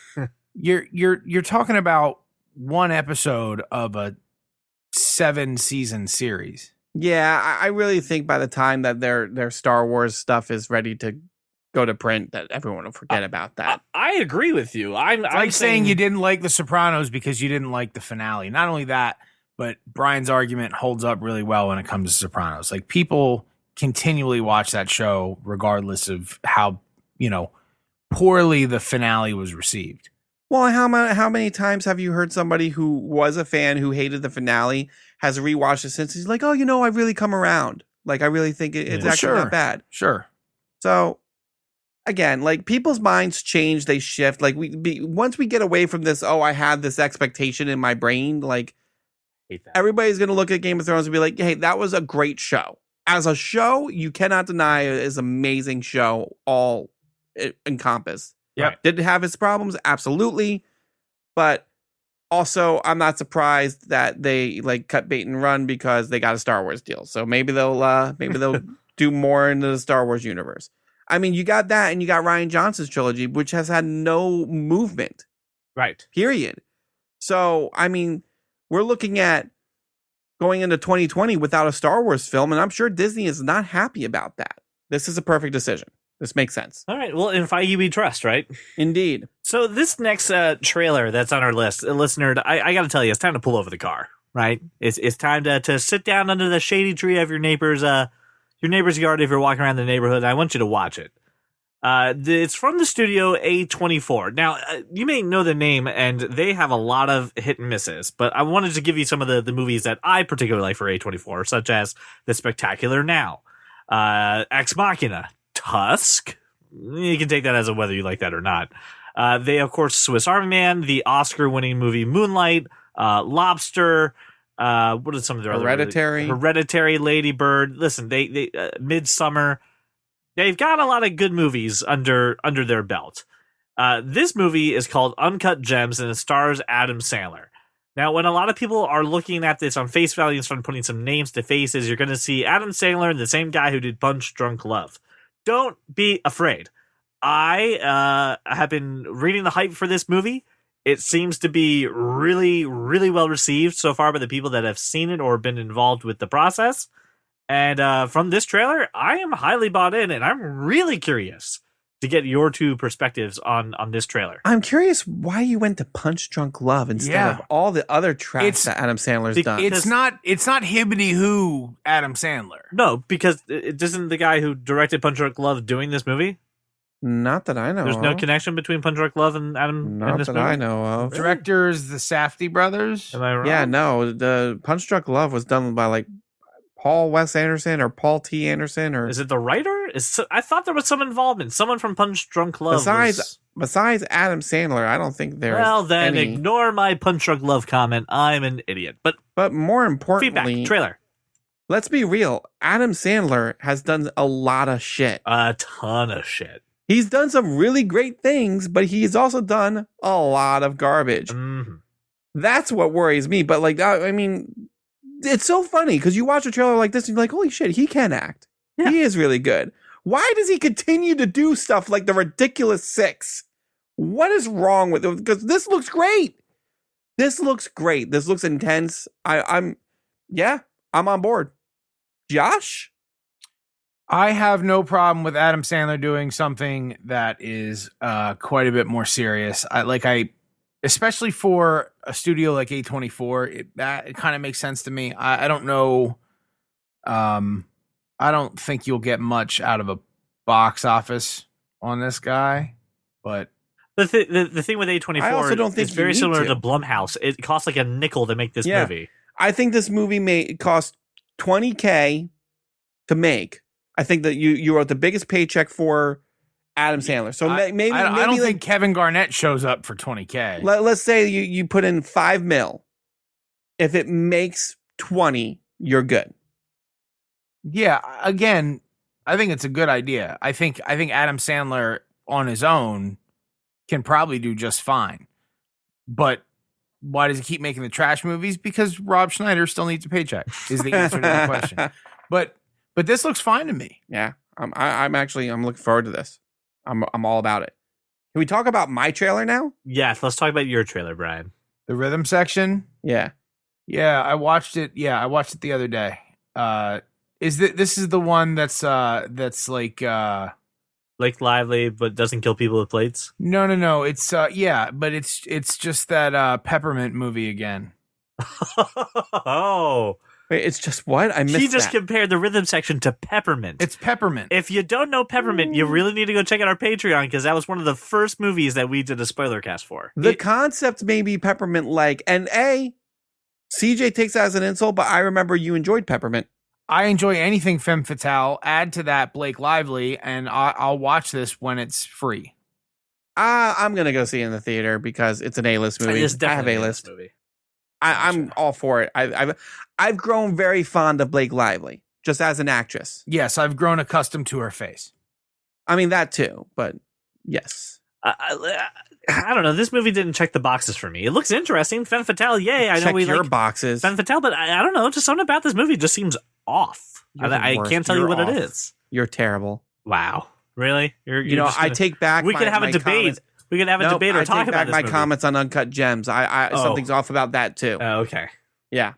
You're talking about one episode of a 7-season series. Yeah, I really think by the time that their Star Wars stuff is ready to go to print, that everyone will forget about that. I agree with you. I'm Like saying you didn't like The Sopranos because you didn't like the finale. Not only that, but Brian's argument holds up really well when it comes to Sopranos. Like, people continually watch that show regardless of how, poorly the finale was received. Well, how many times have you heard somebody who was a fan who hated the finale has rewatched it since? He's like, oh, I've really come around. Like, I really think it's actually not bad. Sure. So, again, like, people's minds change, they shift. Like, once we get away from this, I had this expectation in my brain, like, everybody's going to look at Game of Thrones and be like, hey, that was a great show. As a show, you cannot deny it is an amazing show, all encompassed. Yeah. Did it have its problems? Absolutely. But also, I'm not surprised that they like cut bait and run because they got a Star Wars deal. So maybe they'll do more into the Star Wars universe. I mean, you got that, and you got Rian Johnson's trilogy, which has had no movement. Right. Period. So, I mean, we're looking at going into 2020 without a Star Wars film, and I'm sure Disney is not happy about that. This is a perfect decision. This makes sense. All right. Well, in Feige we trust, right? Indeed. So this next trailer that's on our list, listener, I got to tell you, it's time to pull over the car, right? It's time to sit down under the shady tree of your neighbor's yard if you're walking around the neighborhood. I want you to watch it. It's from the studio A24. Now, you may know the name, and they have a lot of hit and misses, but I wanted to give you some of the movies that I particularly like for A24, such as The Spectacular Now, Ex Machina, Tusk. You can take that as a whether you like that or not. They, of course, Swiss Army Man, the Oscar-winning movie Moonlight, Lobster. What are some of their Hereditary? Hereditary, Lady Bird. Listen, they Midsummer. They've got a lot of good movies under their belt. This movie is called Uncut Gems, and it stars Adam Sandler. Now, when a lot of people are looking at this on face value and start putting some names to faces, you're going to see Adam Sandler and the same guy who did Punch Drunk Love. Don't be afraid. I have been reading the hype for this movie. It seems to be really, really well received so far by the people that have seen it or been involved with the process. And from this trailer, I am highly bought in, and I'm really curious to get your two perspectives on this trailer. I'm curious why you went to Punch Drunk Love instead of all the other tracks that Adam Sandler's done. It's not Hibbity Who Adam Sandler. No, because it isn't the guy who directed Punch Drunk Love doing this movie. Not that I know. There's no connection between Punch Drunk Love and Adam. Not in this that movie? I know of. Directors, the Safdie brothers. Am I wrong? Yeah, no. The Punch Drunk Love was done by like Paul Wes Anderson or Paul T. Anderson, or is it the writer? I thought there was some involvement. Someone from Punch Drunk Love. Besides Adam Sandler, I don't think there's. Well, then any. Ignore my Punch Drunk Love comment. I'm an idiot. But more importantly, feedback trailer. Let's be real. Adam Sandler has done a lot of shit. A ton of shit. He's done some really great things, but he's also done a lot of garbage. Mm-hmm. That's what worries me. But like, I mean, it's so funny because you watch a trailer like this and you're like, holy shit, he can act. Yeah. He is really good. Why does he continue to do stuff like The Ridiculous Six? What is wrong with it? Because this looks great. This looks great. This looks intense. I'm on board. Josh? I have no problem with Adam Sandler doing something that is quite a bit more serious. Especially for a studio like A24, it kind of makes sense to me. I don't know. I don't think you'll get much out of a box office on this guy, but the thing with A24, I also don't think it's very similar to Blumhouse. It costs like a nickel to make this movie. I think this movie may cost $20,000 to make. I think that you wrote the biggest paycheck for Adam Sandler. So maybe I don't think Kevin Garnett shows up for $20,000. Let's say you put in $5 million. If it makes 20, you're good. Yeah, again, I think it's a good idea. I think Adam Sandler on his own can probably do just fine. But why does he keep making the trash movies? Because Rob Schneider still needs a paycheck. Is the answer to that question. But this looks fine to me. Yeah, I'm looking forward to this. I'm all about it. Can we talk about my trailer now? Yes, let's talk about your trailer, Brian. The rhythm section. Yeah. I watched it. Yeah, I watched it the other day. This is the one that's like Lively, but doesn't kill people with plates? No. It's but it's just that Peppermint movie again. Oh, Wait, it's just what? I missed He just that. compared the rhythm section to Peppermint. It's Peppermint. If you don't know Peppermint, you really need to go check out our Patreon because that was one of the first movies that we did a spoiler cast for. The concept may be Peppermint-like, and CJ takes that as an insult, but I remember you enjoyed Peppermint. I enjoy anything Femme Fatale. Add to that Blake Lively, and I'll watch this when it's free. I'm gonna go see it in the theater because it's an A-list movie. It's I have definitely an A-list. movie. I'm all for it. I've grown very fond of Blake Lively just as an actress. Yes, I've grown accustomed to her face. I mean that too, but yes. I don't know. This movie didn't check the boxes for me. It looks interesting. Femme Fatale, yay. I know Check we your like boxes. Femme Fatale, but I don't know. Just something about this movie just seems off. You're the I worst. can't tell you You're what off. it is. You're terrible. Wow. Really? You're You know, just I gonna- take back. We could have a my debate. comments. We could have a Nope, debate or I talk take about back this my movie. comments on Uncut Gems. Something's off about that too. Oh, okay. Yeah.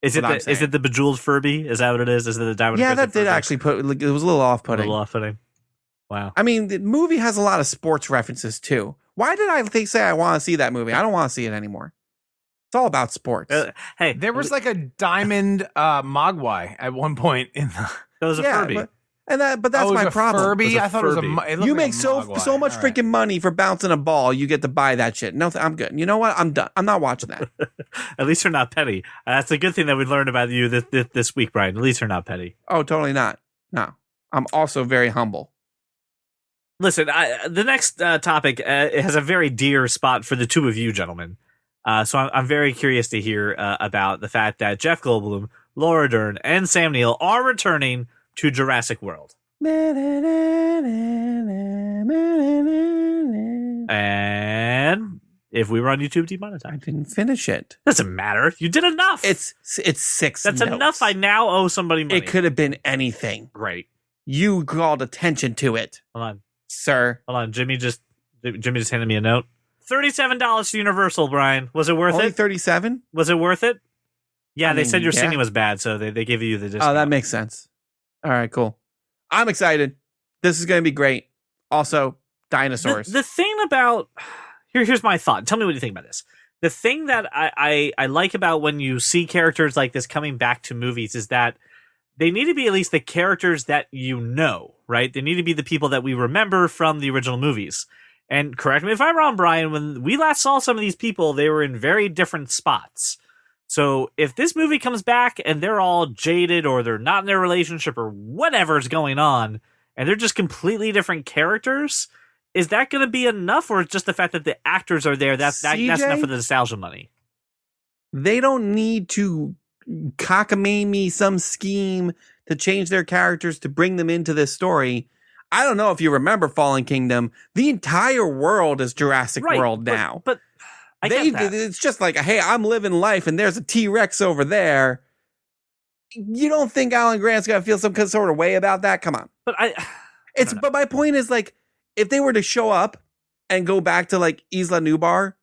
Is it What I'm is it the bejeweled Furby? Is that what it is? Is it the diamond? Yeah, Crescent that did Furby? actually it was a little A off-putting. little off-putting. Wow. I mean, the movie has a lot of sports references too. Why did I say I want to see that movie? I don't want to see it anymore. It's all about sports. Hey, There was like a diamond Mogwai at one point in the. it was a yeah, Furby. but that's Oh, it was my a problem. Furby? It was a I thought it was a. Furby. It looked You like make a so Mogwai. much All right. freaking money for bouncing a ball. You get to buy that shit. No, I'm good. You know what? I'm done. I'm not watching that. At least you're not petty. That's a good thing that we learned about you this week, Brian. At least you're not petty. Oh, totally not. No, I'm also very humble. Listen, the next topic it has a very dear spot for the two of you gentlemen. So I'm very curious to hear about the fact that Jeff Goldblum, Laura Dern, and Sam Neill are returning to Jurassic World. And if we were on YouTube, I demonetized. didn't finish it. Doesn't matter. You did enough. It's 6 That's notes. enough. I now owe somebody money. It could have been anything. Great. You called attention to it, Hold sir. on. Jimmy just handed me a note. $37 to Universal, Brian. Was it worth Only it? 37? Was it worth it? Yeah, I they mean, said your yeah. singing was bad, so they gave you the discount. Oh, that makes sense. All right, cool. I'm excited. This is going to be great. Also, dinosaurs. The thing about here's my thought. Tell me what you think about this. The thing that I like about when you see characters like this coming back to movies is that they need to be at least the characters that you know, right? They need to be the people that we remember from the original movies. And correct me if I'm wrong, Brian, when we last saw some of these people, they were in very different spots. So if this movie comes back and they're all jaded or they're not in their relationship or whatever's going on, and they're just completely different characters, is that going to be enough, or just the fact that the actors are there, that's enough for the nostalgia money? They don't need to cockamamie some scheme to change their characters to bring them into this story. I don't know if you remember Fallen Kingdom. The entire world is Jurassic World now. But I get that. It's just like, hey, I'm living life and there's a T-Rex over there. You don't think Alan Grant's got to feel some sort of way about that? Come on. But But my point is, like, if they were to show up and go back to like Isla Nublar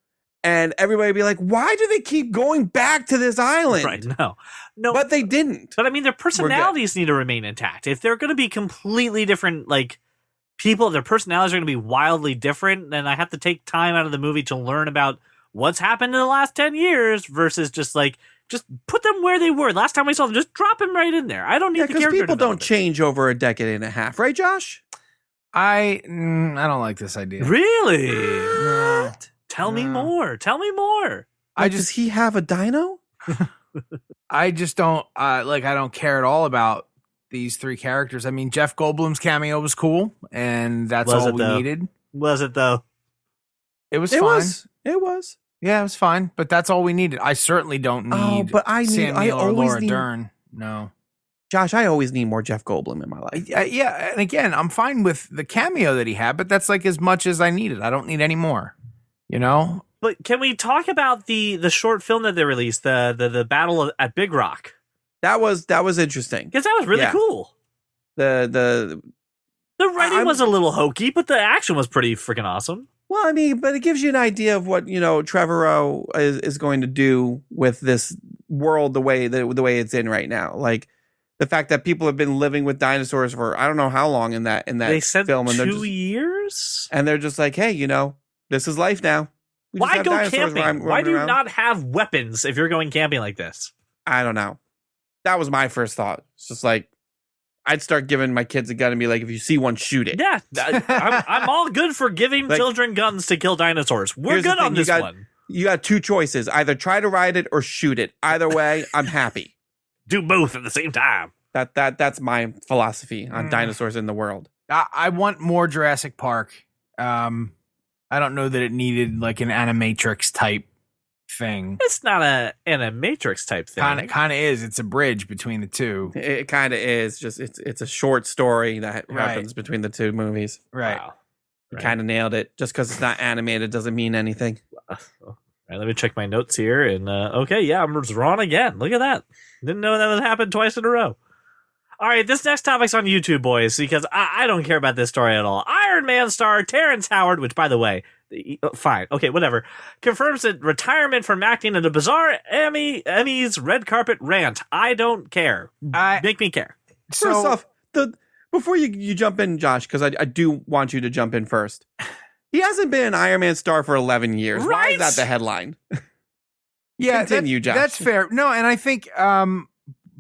and everybody be like, why do they keep going back to this island? right, no. But they didn't. But I mean, their personalities need to remain intact. If they're going to be completely different, like people, their personalities are going to be wildly different, then I have to take time out of the movie to learn about what's happened in the last 10 years versus just put them where they were. Last time we saw them, just drop them right in there. I don't need the because character people don't development. change over a decade and a half, right, Josh? I don't like this idea. Really? No. Tell me No. more. Tell me more. Does he have a dino? I just don't I don't care at all about these three characters. I mean, Jeff Goldblum's cameo was cool, and that's Was all it, we though? needed. Was it though? It was It fine. was. It was. Yeah, it was fine, but that's all we needed. I certainly don't need but I need. Sam I Neill or always Laura need. Dern. No. Josh, I always need more Jeff Goldblum in my life. Yeah, and again, I'm fine with the cameo that he had, but that's like as much as I needed. I don't need any more. You know? But can we talk about the short film that they released, the battle at Big Rock? That was interesting. Because that was really Yeah. cool. The The writing I'm- was a little hokey, but the action was pretty freaking awesome. Well, I mean, but it gives you an idea of what, Trevorrow is going to do with this world the way it's in right now. Like the fact that people have been living with dinosaurs for I don't know how long in that They said film, and 2 years. they're just like, hey, this is life now. We just Why have go dinosaurs camping? roaming Why do you around. not have weapons if you're going camping like this? I don't know. That was my first thought. It's just like, I'd start giving my kids a gun and be like, if you see one, shoot it. Yeah, I'm all good for giving Like, children guns to kill dinosaurs. We're here's the good on thing, this one. You got two choices. Either try to ride it or shoot it. Either way, I'm happy. Do both at the same time. That's my philosophy on dinosaurs in the world. I want more Jurassic Park. I don't know that it needed like an Animatrix type thing. It's not a Animatrix type thing. Kind of is. It's a bridge between the two. It kind of is. Just it's a short story that happens between the two movies. Right. Wow. You Right. kind of nailed it. Just because it's not animated doesn't mean anything. All right, let me check my notes here. And okay, yeah, I'm wrong again. Look at that. Didn't know that would happen twice in a row. All right, this next topic's on YouTube, boys, because I don't care about this story at all. Iron Man star Terrence Howard, which, by the way, fine, okay, whatever, confirms that retirement from acting in a bizarre Emmys red carpet rant. I don't care. Make me care. First off, before you jump in, Josh, because I do want you to jump in first. He hasn't been an Iron Man star for 11 years. Why Right? is that the headline? Yeah, Continue, Josh. That's fair. No, and I think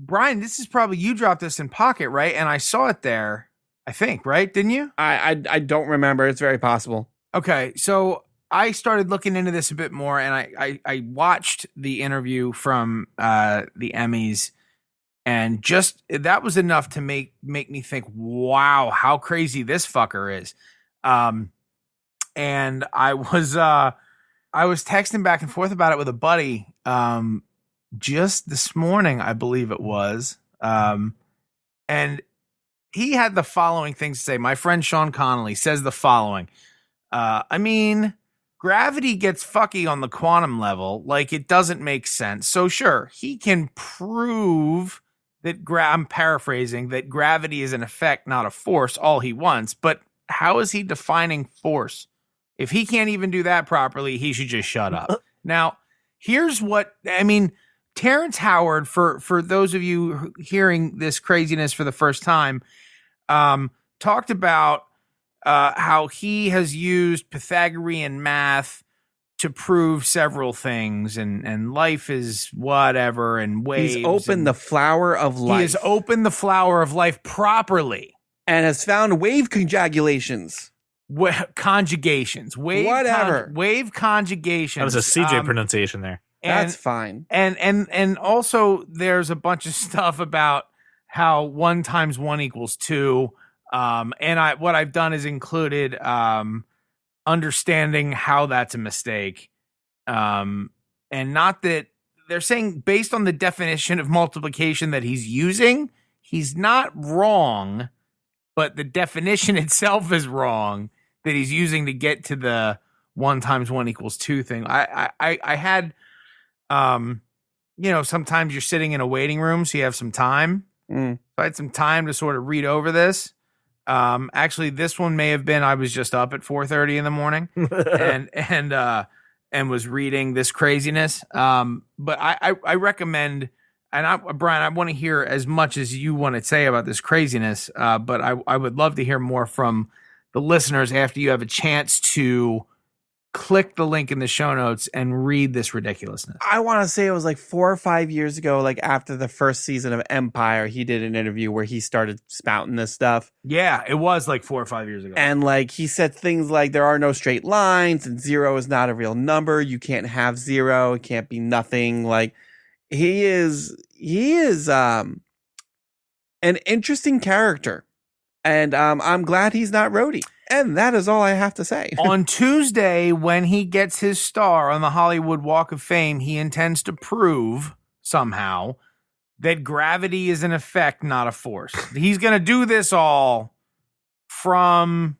Brian, this is probably you dropped this in Pocket, right? And I saw it there. I think, right? Didn't you? I don't remember. It's very possible. Okay, so I started looking into this a bit more, and I watched the interview from the Emmys, and just that was enough to make me think, wow, how crazy this fucker is. And I was texting back and forth about it with a buddy just this morning, I believe it was, and he had the following things to say. My friend Sean Connolly says the following. I mean, gravity gets fucky on the quantum level. Like, it doesn't make sense. So sure, he can prove that I'm paraphrasing, that gravity is an effect, not a force, all he wants. But how is he defining force? If he can't even do that properly, he should just shut up. Now, here's what, I mean, Terrence Howard, for those of you hearing this craziness for the first time, talked about how he has used Pythagorean math to prove several things, and life is whatever, and waves. He's opened the flower of life. He has opened the flower of life properly. And has found wave conjugulations. Conjugations. Whatever. Wave conjugations. That was a CJ pronunciation there. That's fine. And also there's a bunch of stuff about how 1 × 1 = 2. And what I've done is included understanding how that's a mistake. And not that they're saying based on the definition of multiplication that he's using, he's not wrong, but the definition itself is wrong that he's using to get to the 1 × 1 = 2 thing. I had, sometimes you're sitting in a waiting room, so you have some time. So I had some time to sort of read over this. Actually, this one may have been I was just up at 4:30 in the morning and was reading this craziness. But I recommend, and Brian, I want to hear as much as you want to say about this craziness. But I would love to hear more from the listeners after you have a chance to click the link in the show notes and read this ridiculousness. I want to say it was like 4 or 5 years ago, like after the first season of Empire, he did an interview where he started spouting this stuff. Yeah, it was like 4 or 5 years ago. And like he said things like there are no straight lines and 0 is not a real number. You can't have 0. It can't be nothing. Like he is an interesting character. And I'm glad he's not Rhodey. And that is all I have to say. On Tuesday, when he gets his star on the Hollywood Walk of Fame, he intends to prove somehow that gravity is an effect, not a force. He's going to do this all from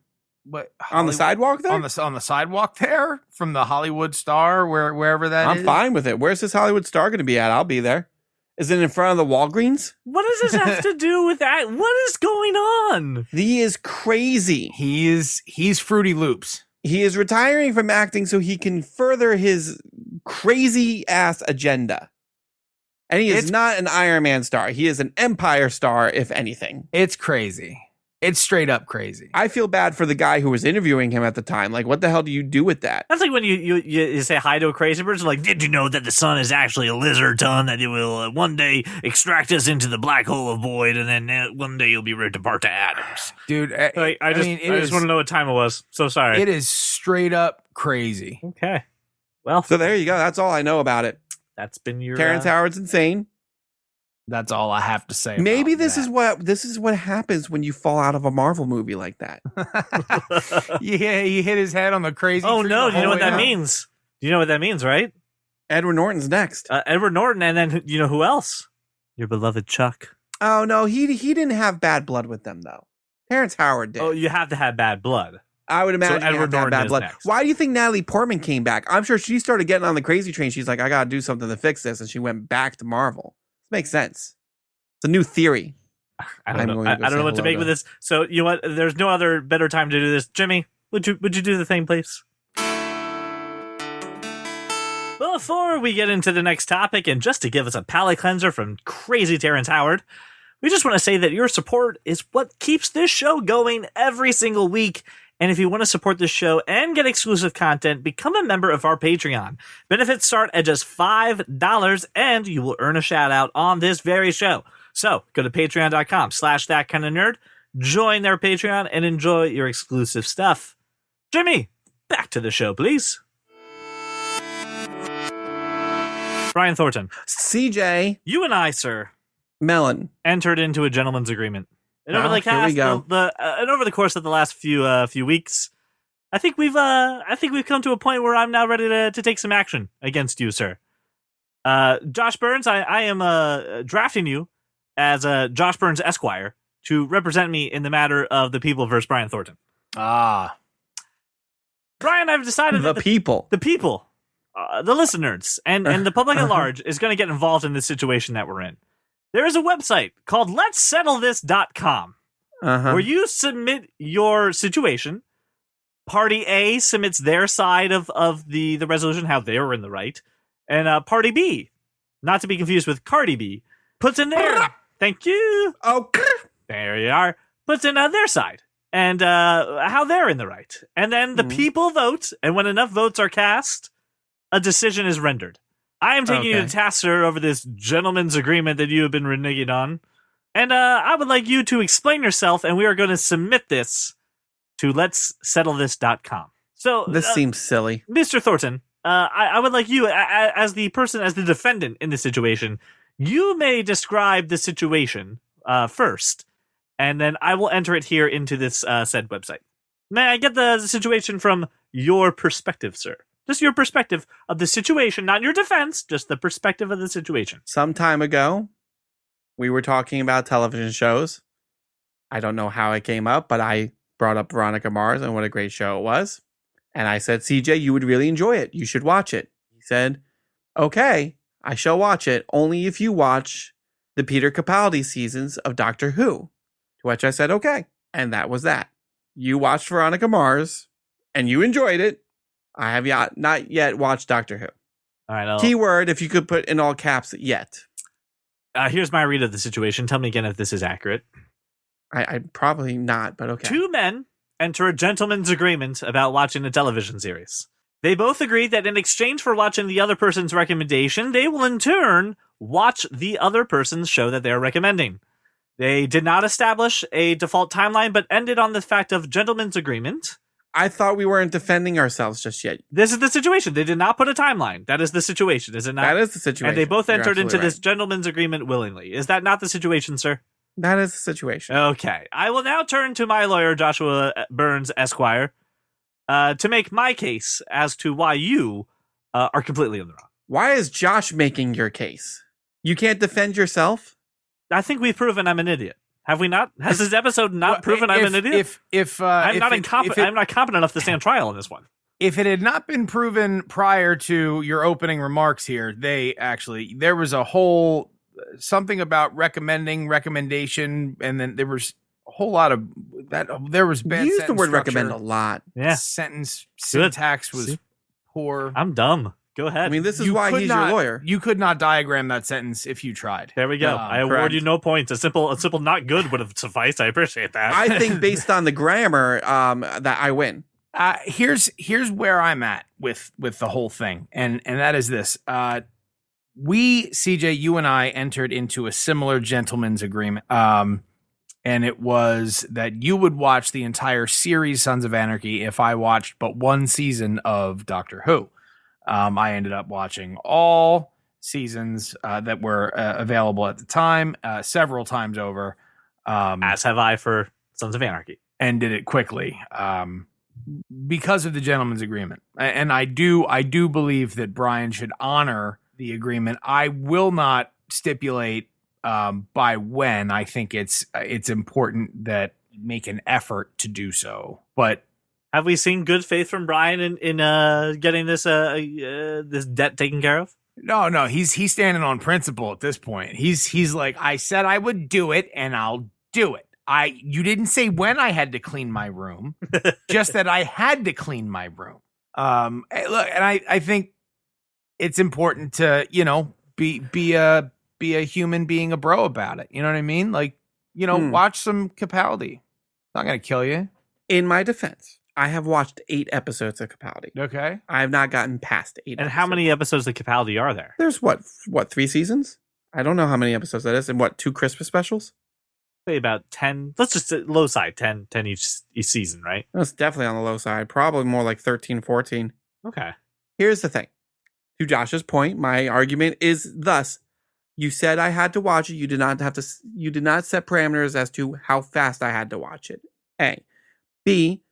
on the sidewalk there? On the sidewalk there, from the Hollywood Star, wherever that is. I'm fine with it. Where's this Hollywood Star going to be at? I'll be there. Is it in front of the Walgreens? What does this have to do with that? What is going on? He is crazy. He's Fruity Loops. He is retiring from acting so he can further his crazy ass agenda. And he is not an Iron Man star. He is an Empire star, if anything. It's crazy. It's straight up crazy. I feel bad for the guy who was interviewing him at the time. Like, what the hell do you do with that? That's like when you say hi to a crazy person, like, did you know that the sun is actually a lizard ton that it will one day extract us into the black hole of void, and then one day you'll be ripped apart to atoms? Dude, Like, I just want to know what time it was. So sorry. It is straight up crazy. Okay. Well, So there you go. That's all I know about it. that's been your Terrence Howard's insane. That's all I have to say. Maybe about this is what happens when you fall out of a Marvel movie like that. Yeah, he hit his head on the crazy. Oh tree no! the Do you know whole what that way up. means? Do you know what that means, right? Edward Norton's next. Edward Norton, and then you know who else? Your beloved Chuck. Oh no, he didn't have bad blood with them though. Terrence Howard did. Oh, you have to have bad blood. I would imagine So Edward you have to have Norton bad is blood. next. Why do you think Natalie Portman came back? I'm sure she started getting on the crazy train. She's like, I gotta do something to fix this, and she went back to Marvel. This makes sense. It's a new theory. I don't I'm know. going to go I don't know say what to hello make with this. So you know what? There's no other better time to do this. Jimmy, would you do the thing, please? Before we get into the next topic, and just to give us a palate cleanser from crazy Terrence Howard, we just want to say that your support is what keeps this show going every single week. And if you want to support this show and get exclusive content, become a member of our Patreon. Benefits start at just $5, and you will earn a shout out on this very show. So go to patreon.com/thatkindofnerd, join their Patreon, and enjoy your exclusive stuff. Jimmy, back to the show, please. Brian Thornton, CJ you and I, sir, Mellon. entered into a gentleman's agreement. And over Ah, here we go. and over the course of the last few weeks, I think we've come to a point where I'm now ready to take some action against you, sir. Josh Burns, I am drafting you as Josh Burns Esquire to represent me in the matter of the people versus Brian Thornton. Ah, Brian, I've decided The that people. the people, the listeners, and the public at large is going to get involved in this situation that we're in. There is a website called letssettlethis.com Uh-huh. where you submit your situation. Party A submits their side of the resolution, how they were in the right. And Party B, not to be confused with Cardi B, puts in their, thank you, Oh, there you are, puts in their side and how they're in the right. And then the people vote, and when enough votes are cast, a decision is rendered. I am taking you Okay. to task, sir, over this gentleman's agreement that you have been reneging on. And I would like you to explain yourself, and we are going to submit this to letssettlethis.com. So, this seems silly. Mr. Thornton, I would like you, as the defendant in this situation, you may describe the situation first, and then I will enter it here into this said website. May I get the situation from your perspective, sir? Just your perspective of the situation, not your defense, just the perspective of the situation. Some time ago, we were talking about television shows. I don't know how it came up, but I brought up Veronica Mars and what a great show it was. And I said, CJ, you would really enjoy it. You should watch it. He said, okay, I shall watch it, only if you watch the Peter Capaldi seasons of Doctor Who. To which I said, okay. And that was that. You watched Veronica Mars, and you enjoyed it. I have not yet watched Doctor Who. All right, Keyword, if you could put in all caps, yet. here's my read of the situation. Tell me again if this is accurate. I probably not, but okay. Two men enter a gentleman's agreement about watching a television series. They both agree that in exchange for watching the other person's recommendation, they will in turn watch the other person's show that they're recommending. They did not establish a default timeline, but ended on the fact of gentleman's agreement. I thought we weren't defending ourselves just yet. This is the situation. They did not put a timeline. That is the situation, is it not? That is the situation. And they both You're entered into absolutely this gentleman's agreement willingly. Is that not the situation, sir? right. That is the situation. Okay. I will now turn to my lawyer, Joshua Burns Esquire, to make my case as to why you are completely in the wrong. Why is Josh making your case? You can't defend yourself? I think we've proven I'm an idiot. Have we not? Has this episode not proven I'm an idiot? I'm not competent enough to stand trial on this one. If it had not been proven prior to your opening remarks here, there was a whole something about recommendation, and then there was a whole lot of that. There was bad. You used the word sentence recommend a structure. lot. Yeah. Sentence Good. syntax was See? poor. I'm dumb. Go ahead. I mean, this is You why could he's not- your lawyer. You could not diagram that sentence if you tried. there we go. I award correct. you no points. A simple not good would have sufficed. I appreciate that. I think based on the grammar, that I win. Here's where I'm at with the whole thing, and that is this. CJ, you and I entered into a similar gentleman's agreement. And it was that you would watch the entire series Sons of Anarchy if I watched but one season of Doctor Who. I ended up watching all seasons that were available at the time, several times over. As have I for Sons of Anarchy. And did it quickly because of the gentleman's agreement. And I do believe that Brian should honor the agreement. I will not stipulate by when. I think it's important that make an effort to do so. But have we seen good faith from Brian in getting this this debt taken care of? No, he's standing on principle at this point. He's like, I said I would do it, and I'll do it. You didn't say when I had to clean my room, just that I had to clean my room. Look, and I think it's important to be a human being a bro about it. You know what I mean? Like, watch some Capaldi. Not gonna kill you. In my defense, I have watched 8 episodes of Capaldi. Okay. I have not gotten past 8. And how many episodes of Capaldi are there? There's what 3 seasons? I don't know how many episodes that is. And 2 Christmas specials? Say about 10. Let's just low side 10 each season, right? That's definitely on the low side. Probably more like 13, 14. Okay. Here's the thing. To Josh's point, my argument is thus: you said I had to watch it. You did not set parameters as to how fast I had to watch it. A. B.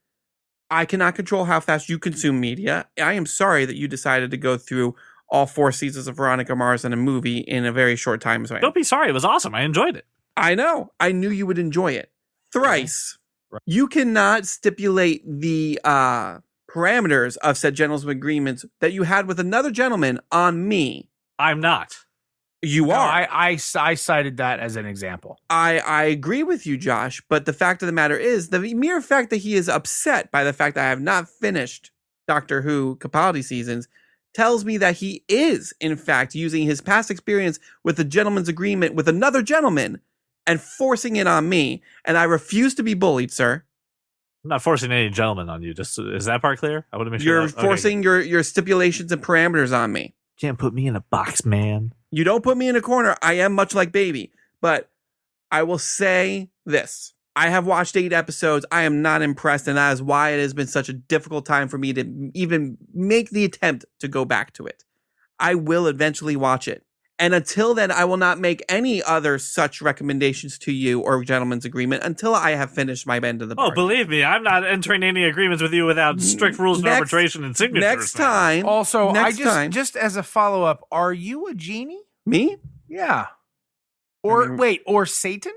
I cannot control how fast you consume media. I am sorry that you decided to go through all 4 seasons of Veronica Mars in a movie in a very short time span. Don't be sorry. It was awesome. I enjoyed it. I know. I knew you would enjoy it. Thrice. Right. You cannot stipulate the parameters of said gentleman's agreements that you had with another gentleman on me. I'm not. You No, are. I cited that as an example. I agree with you, Josh, but the fact of the matter is, the mere fact that he is upset by the fact that I have not finished Doctor Who Capaldi seasons tells me that he is, in fact, using his past experience with the gentleman's agreement with another gentleman and forcing it on me, and I refuse to be bullied, sir. I'm not forcing any gentleman on you. Just is that part clear? I want to make sure. You're forcing your stipulations and parameters on me. Can't put me in a box, man. You don't put me in a corner. I am much like baby. But I will say this. I have watched 8 episodes. I am not impressed, and that is why it has been such a difficult time for me to even make the attempt to go back to it. I will eventually watch it. And until then, I will not make any other such recommendations to you or gentleman's agreement until I have finished my end of the bargain. Oh, believe me, I'm not entering any agreements with you without strict rules of arbitration and signatures. Next time. Also, next I time. just as a follow up, are you a genie? Me? Yeah. Or I mean- wait, or Satan?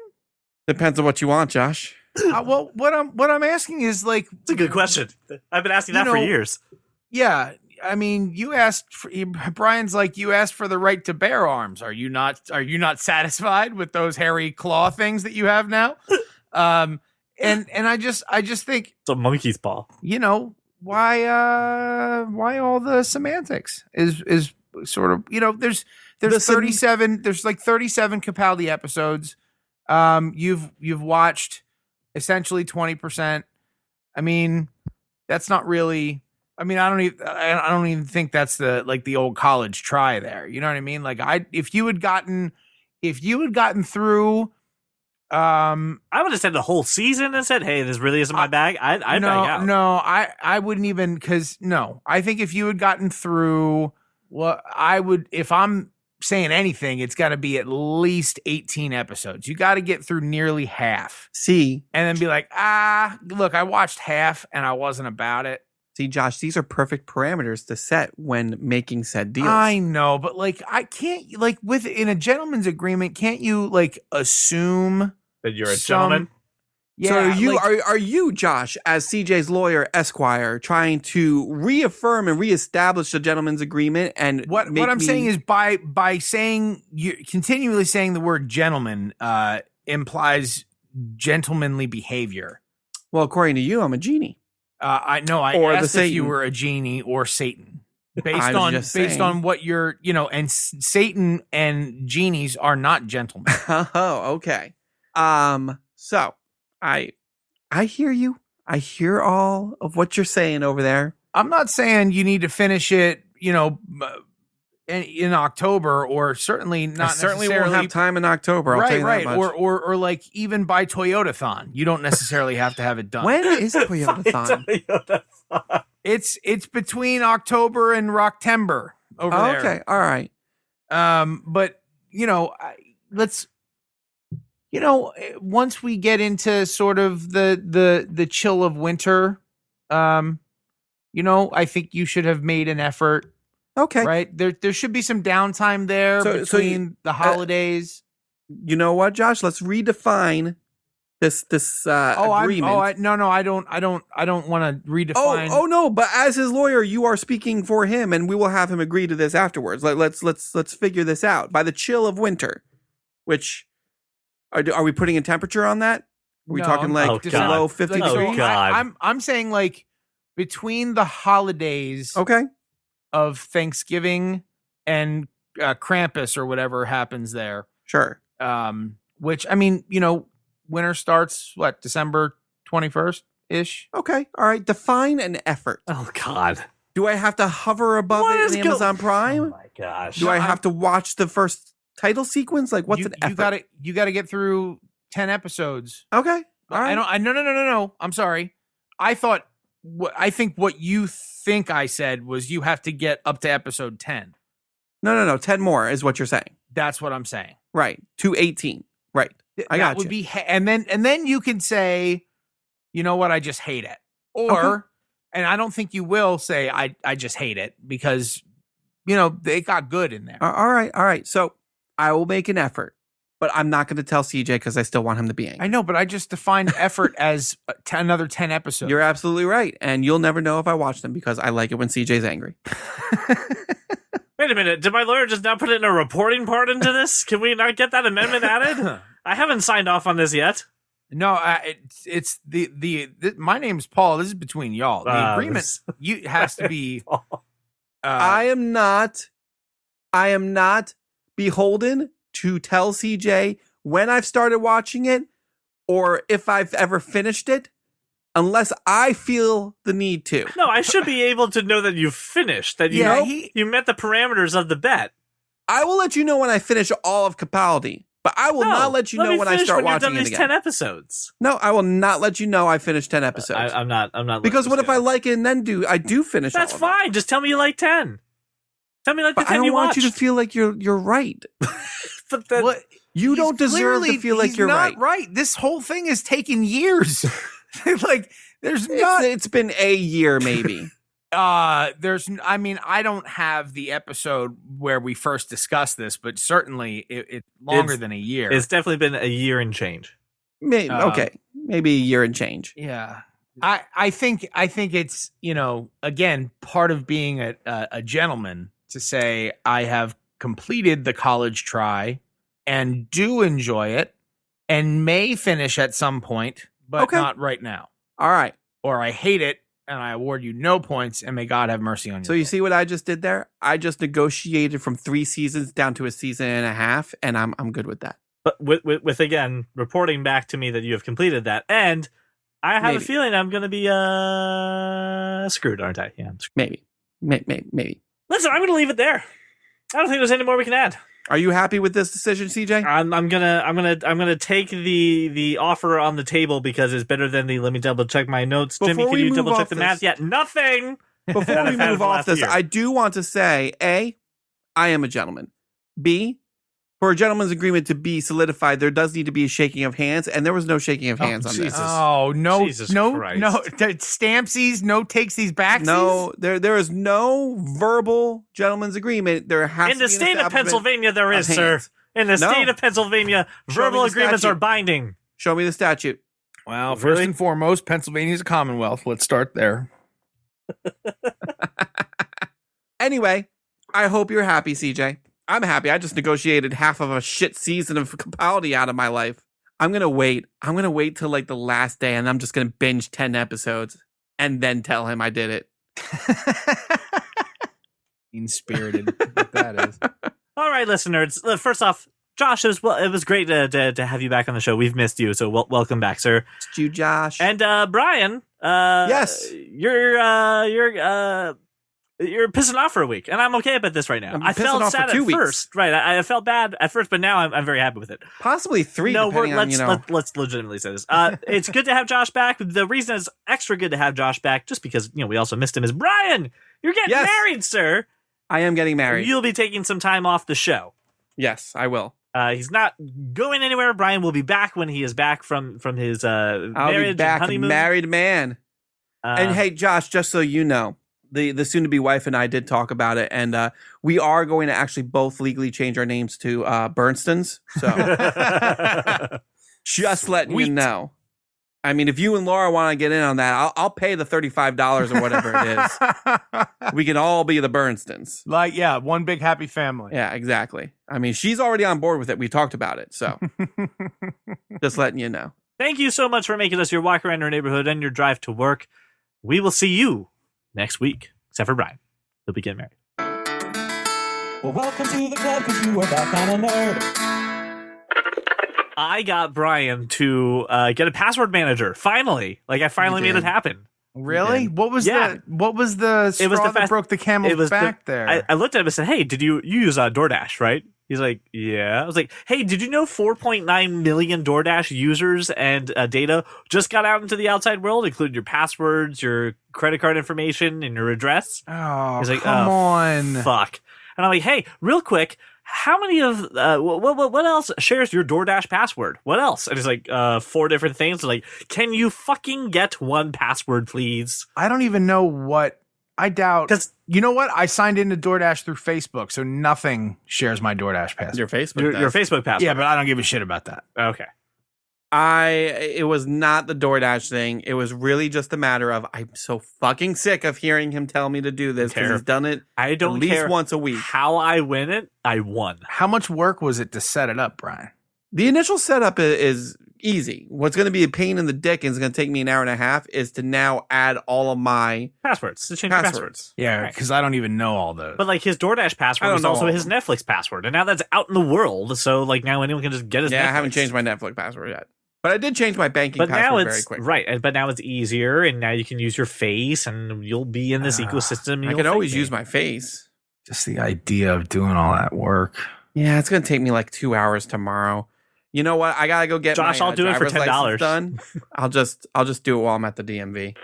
Depends on what you want, Josh. Well, what I'm asking is like, It's a good question. I've been asking that for years. yeah. I mean, you asked. Brian's like, you asked for the right to bear arms. Are you not satisfied with those hairy claw things that you have now? And I just think, It's a monkey's paw. why all the semantics is sort of, there's 37 there's like 37 Capaldi episodes. You've watched essentially 20%. I mean, that's not really. I mean, I don't even think that's the old college try there. You know what I mean? Like if you had gotten through, I would have said the whole season and said, "Hey, this really isn't my bag." I'd bag out. No, I wouldn't even, because I think if you had gotten through, I would, if I'm saying anything, it's got to be at least 18 episodes. You got to get through nearly half. See, and then be like, look, I watched half and I wasn't about it. See, Josh, these are perfect parameters to set when making said deals. I know, but I can't, in a gentleman's agreement, can't you assume that you're a gentleman? Yeah. So are you, Josh, as CJ's lawyer, Esquire, trying to reaffirm and reestablish the gentleman's agreement? And what I'm saying is by saying, you continually saying the word gentleman implies gentlemanly behavior. Well, according to you, I'm a genie. I know. I or asked the if you Satan. were a genie or Satan. based on what you're, and Satan and genies are not gentlemen. Oh, okay. So I hear you. I hear all of what you're saying over there. I'm not saying you need to finish it, in October, or certainly not. I certainly won't have time in October. I'll tell you that much. Or like even by Toyotathon, you don't necessarily have to have it done. When is Toyotathon? It's between October and Rocktember over there. Okay, all right. But let's. Once we get into sort of the chill of winter, I think you should have made an effort. Okay. Right? There should be some downtime there between the holidays. You know what, Josh? Let's redefine this agreement. I don't want to redefine. Oh no, but as his lawyer, you are speaking for him, and we will have him agree to this afterwards. Let's figure this out. By the chill of winter, which are we putting a temperature on that? Are we talking like below 50 degrees? I'm saying like between the holidays. Okay. Of Thanksgiving and Krampus or whatever happens there. Sure. Which, I mean, winter starts, December 21st ish? Okay. All right. Define an effort. Oh, God. Do I have to hover above it in Amazon Prime? Oh, my gosh. Do I have to watch the first title sequence? Like, what's an effort? You gotta get through 10 episodes. Okay. All right. No. I'm sorry. I think what you think I said was you have to get up to episode 10. No. 10 more is what you're saying. That's what I'm saying. Right. To 18. Right. I got you. Be and then you can say, you know what, I just hate it. Or and I don't think you will say I just hate it because they got good in there. All right. So I will make an effort. But I'm not going to tell CJ because I still want him to be angry. I know, but I just defined effort as another 10 episodes. You're absolutely right. And you'll never know if I watch them because I like it when CJ's angry. Wait a minute. Did my lawyer just now put in a reporting part into this? Can we not get that amendment added? I haven't signed off on this yet. No, it's my name's Paul. This is between y'all. The agreement has to be. I am not beholden to tell CJ when I've started watching it or if I've ever finished it unless I feel the need to. No, I should be able to know that you've finished, that you met the parameters of the bet. I will let you know when I finish all of Capaldi, but I will not let you know when I start watching it again. 10 episodes. No, I will not let you know I finished 10 episodes. I'm not. Because what if I like it and then I do finish That's all of fine. it. Just tell me you like 10. Tell me like the 10 you watched. I don't want you to feel like you're right. But then, you don't deserve to feel like you're not right. This whole thing has taken years. It's been a year maybe. I don't have the episode where we first discussed this, but certainly it's longer than a year. It's definitely been a year and change. Maybe a year and change. Yeah. I think it's, again, part of being a gentleman to say I have completed the college try and do enjoy it and may finish at some point, but not right now. All right. Or I hate it and I award you no points and may God have mercy on you. So you see what I just did there? I just negotiated from 3 seasons down to a season and a half, and I'm good with that. But with again, reporting back to me that you have completed that, and I have a feeling I'm going to be screwed, aren't I? Yeah, Maybe. Listen, I'm going to leave it there. I don't think there's any more we can add. Are you happy with this decision, CJ? I'm gonna take the offer on the table because it's better than the let me double check my notes. Timmy, can you double check the math? Yeah, nothing. Before we move off this, I do want to say, A, I am a gentleman. B, for a gentleman's agreement to be solidified, there does need to be a shaking of hands, and there was no shaking of hands on this. Oh, no, Jesus no, Christ. no, stampsies, no takes these backsies? No, there is no verbal gentleman's agreement. There has in to the be state of Pennsylvania, there is, sir. In the state of Pennsylvania, verbal agreements are binding. Show me the statute. Well, first and foremost, Pennsylvania is a commonwealth. Let's start there. Anyway, I hope you're happy, CJ. I'm happy. I just negotiated half of a shit season of Capaldi out of my life. I'm going to wait. I'm going to wait till like the last day, and I'm just going to binge 10 episodes and then tell him I did it. Mean-spirited. What that is. All right, listeners. First off, Josh, it was great to have you back on the show. We've missed you, so welcome back, sir. It's you, Josh. And Brian, yes, you're pissing off for a week, and I'm okay about this right now. I felt sad at first, right? I felt bad at first, but now I'm very happy with it. Possibly 3. No, let's let's legitimately say this. It's good to have Josh back. The reason it's extra good to have Josh back, just because we also missed him, is Brian. You're getting married, sir. I am getting married. You'll be taking some time off the show. Yes, I will. He's not going anywhere. Brian will be back when he is back from his I'll marriage be back, and honeymoon. Married man. And hey, Josh, just so you know, the soon-to-be wife and I did talk about it, and we are going to actually both legally change our names to Bernstein's. So just letting you know. I mean, if you and Laura want to get in on that, I'll pay the $35 or whatever it is. We can all be the Bernsteins. Like, yeah, one big happy family. Yeah, exactly. I mean, she's already on board with it. We talked about it, so just letting you know. Thank you so much for making us your walk around your neighborhood and your drive to work. We will see you next week, except for Brian. He'll be getting married. Well, welcome to the club, because you are that kind of nerd. I got Brian to get a password manager. Finally, I finally made it happen. Really? What was the straw that broke the camel's back there? I looked at him and said, "Hey, did you use DoorDash, right?" He's like, "Yeah." I was like, "Hey, did you know 4.9 million DoorDash users and data just got out into the outside world, including your passwords, your credit card information, and your address?" Oh, he's like, come on, fuck. And I'm like, "Hey, real quick. How many of what else shares your DoorDash password? What else?" And it's like 4 different things. Like, can you fucking get one password, please? I don't even know what. I doubt. Because you know what? I signed into DoorDash through Facebook, so nothing shares my DoorDash password. Your Facebook, your Facebook password. Yeah, but I don't give a shit about that. Okay. It was not the DoorDash thing. It was really just a matter of I'm so fucking sick of hearing him tell me to do this because he's done it I don't at least care once a week. How I win it, I won. How much work was it to set it up, Brian? The initial setup is easy. What's going to be a pain in the dick and is going to take me an hour and a half is to now add all of my passwords to change passwords. Yeah, because I don't even know all those. But his DoorDash password was also his Netflix password, and now that's out in the world. So now anyone can just get his. Yeah, Netflix. I haven't changed my Netflix password yet. But I did change my banking password very quick. Right, but now it's easier, and now you can use your face, and you'll be in this ecosystem. I can always use my face. Just the idea of doing all that work. Yeah, it's going to take me 2 hours tomorrow. You know what? I got to go get Josh, my I'll do it for $10 done. I'll just do it while I'm at the DMV.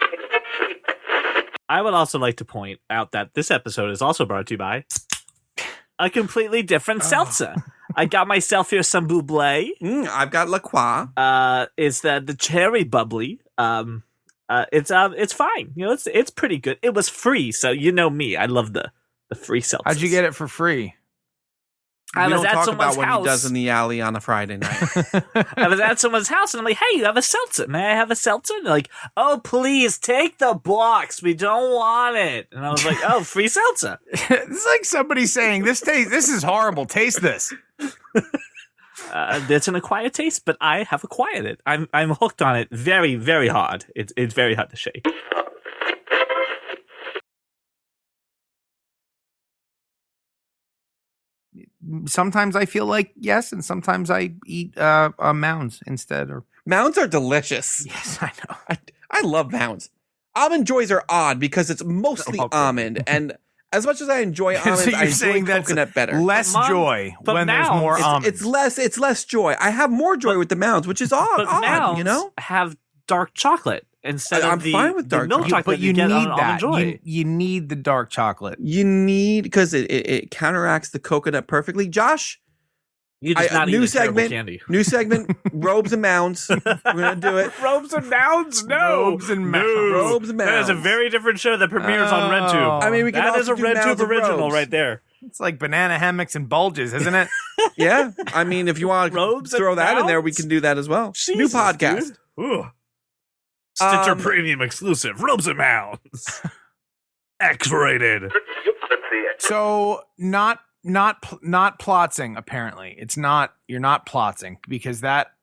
I would also like to point out that this episode is also brought to you by a completely different seltzer. I got myself here some Bublé. I've got La Croix. It's the cherry bubbly. It's fine. It's pretty good. It was free, so you know me. I love the free seltzer. How'd you get it for free? I was at talk someone's about house. what he does in the alley on a Friday night. I was at someone's house, and I'm like, "Hey, you have a seltzer? May I have a seltzer?" And they're like, "Oh, please take the box. We don't want it." And I was like, "Oh, free seltzer." It's like somebody saying, "This is horrible. Taste this." It's an acquired taste, but I have acquired it. I'm hooked on it very, very hard. It's very hard to shake. Sometimes I feel like yes, and sometimes I eat Mounds instead. Or Mounds are delicious. Yes, I know. I love Mounds. Almond Joys are odd because it's mostly almond, and as much as I enjoy almonds, so you're I enjoy saying coconut better. Less joy but when there's more almonds. It's less joy. I have more joy with the Mounds, which is odd. Mounds you know, have dark chocolate instead I'm of the fine with dark milk chocolate. But you get need on that. Almond Joy. You need the dark chocolate. you need because it counteracts the coconut perfectly. Josh, You just not new eat segment. candy. New segment. Robes and Mounds. We're gonna do it. Robes and Mounds? No. Robes and Mounds. Robes and Mounds. That is a very different show that premieres on RedTube. I mean, we can That also is a do RedTube Mounds and original robes. right there. It's like banana hammocks and bulges, isn't it? Yeah, I mean, if you want Robes to and throw that in there, we Mounds? can do that as well. New Jesus, podcast. dude. Ooh. Stitcher Um, Premium exclusive. Robes and Mounds. X-rated. So not plotzing. Apparently, it's not. You're not plotzing because that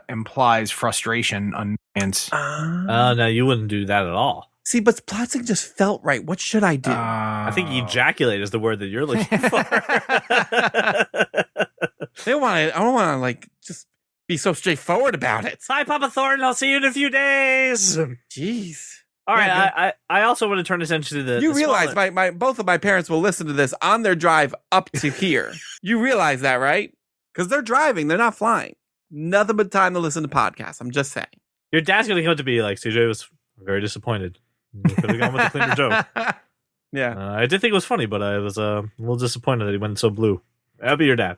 implies frustration, annoyance. No, you wouldn't do that at all. See, but plotting just felt right. What should I do? I think ejaculate is the word that you're looking for. I don't want to like just be so straightforward about it. Bye, Papa Thornton. I'll see you in a few days. Jeez. All right. Yeah, I also want to turn attention to the. You the realize smaller- both of my parents will listen to this on their drive up to here. You realize that, right? Because they're driving, they're not flying. Nothing but time to listen to podcasts. I'm just saying. Your dad's going to come to be like, CJ was very disappointed. You could have gone with a cleaner joke. Yeah. I did think it was funny, but I was a little disappointed that he went so blue. That'll be your dad.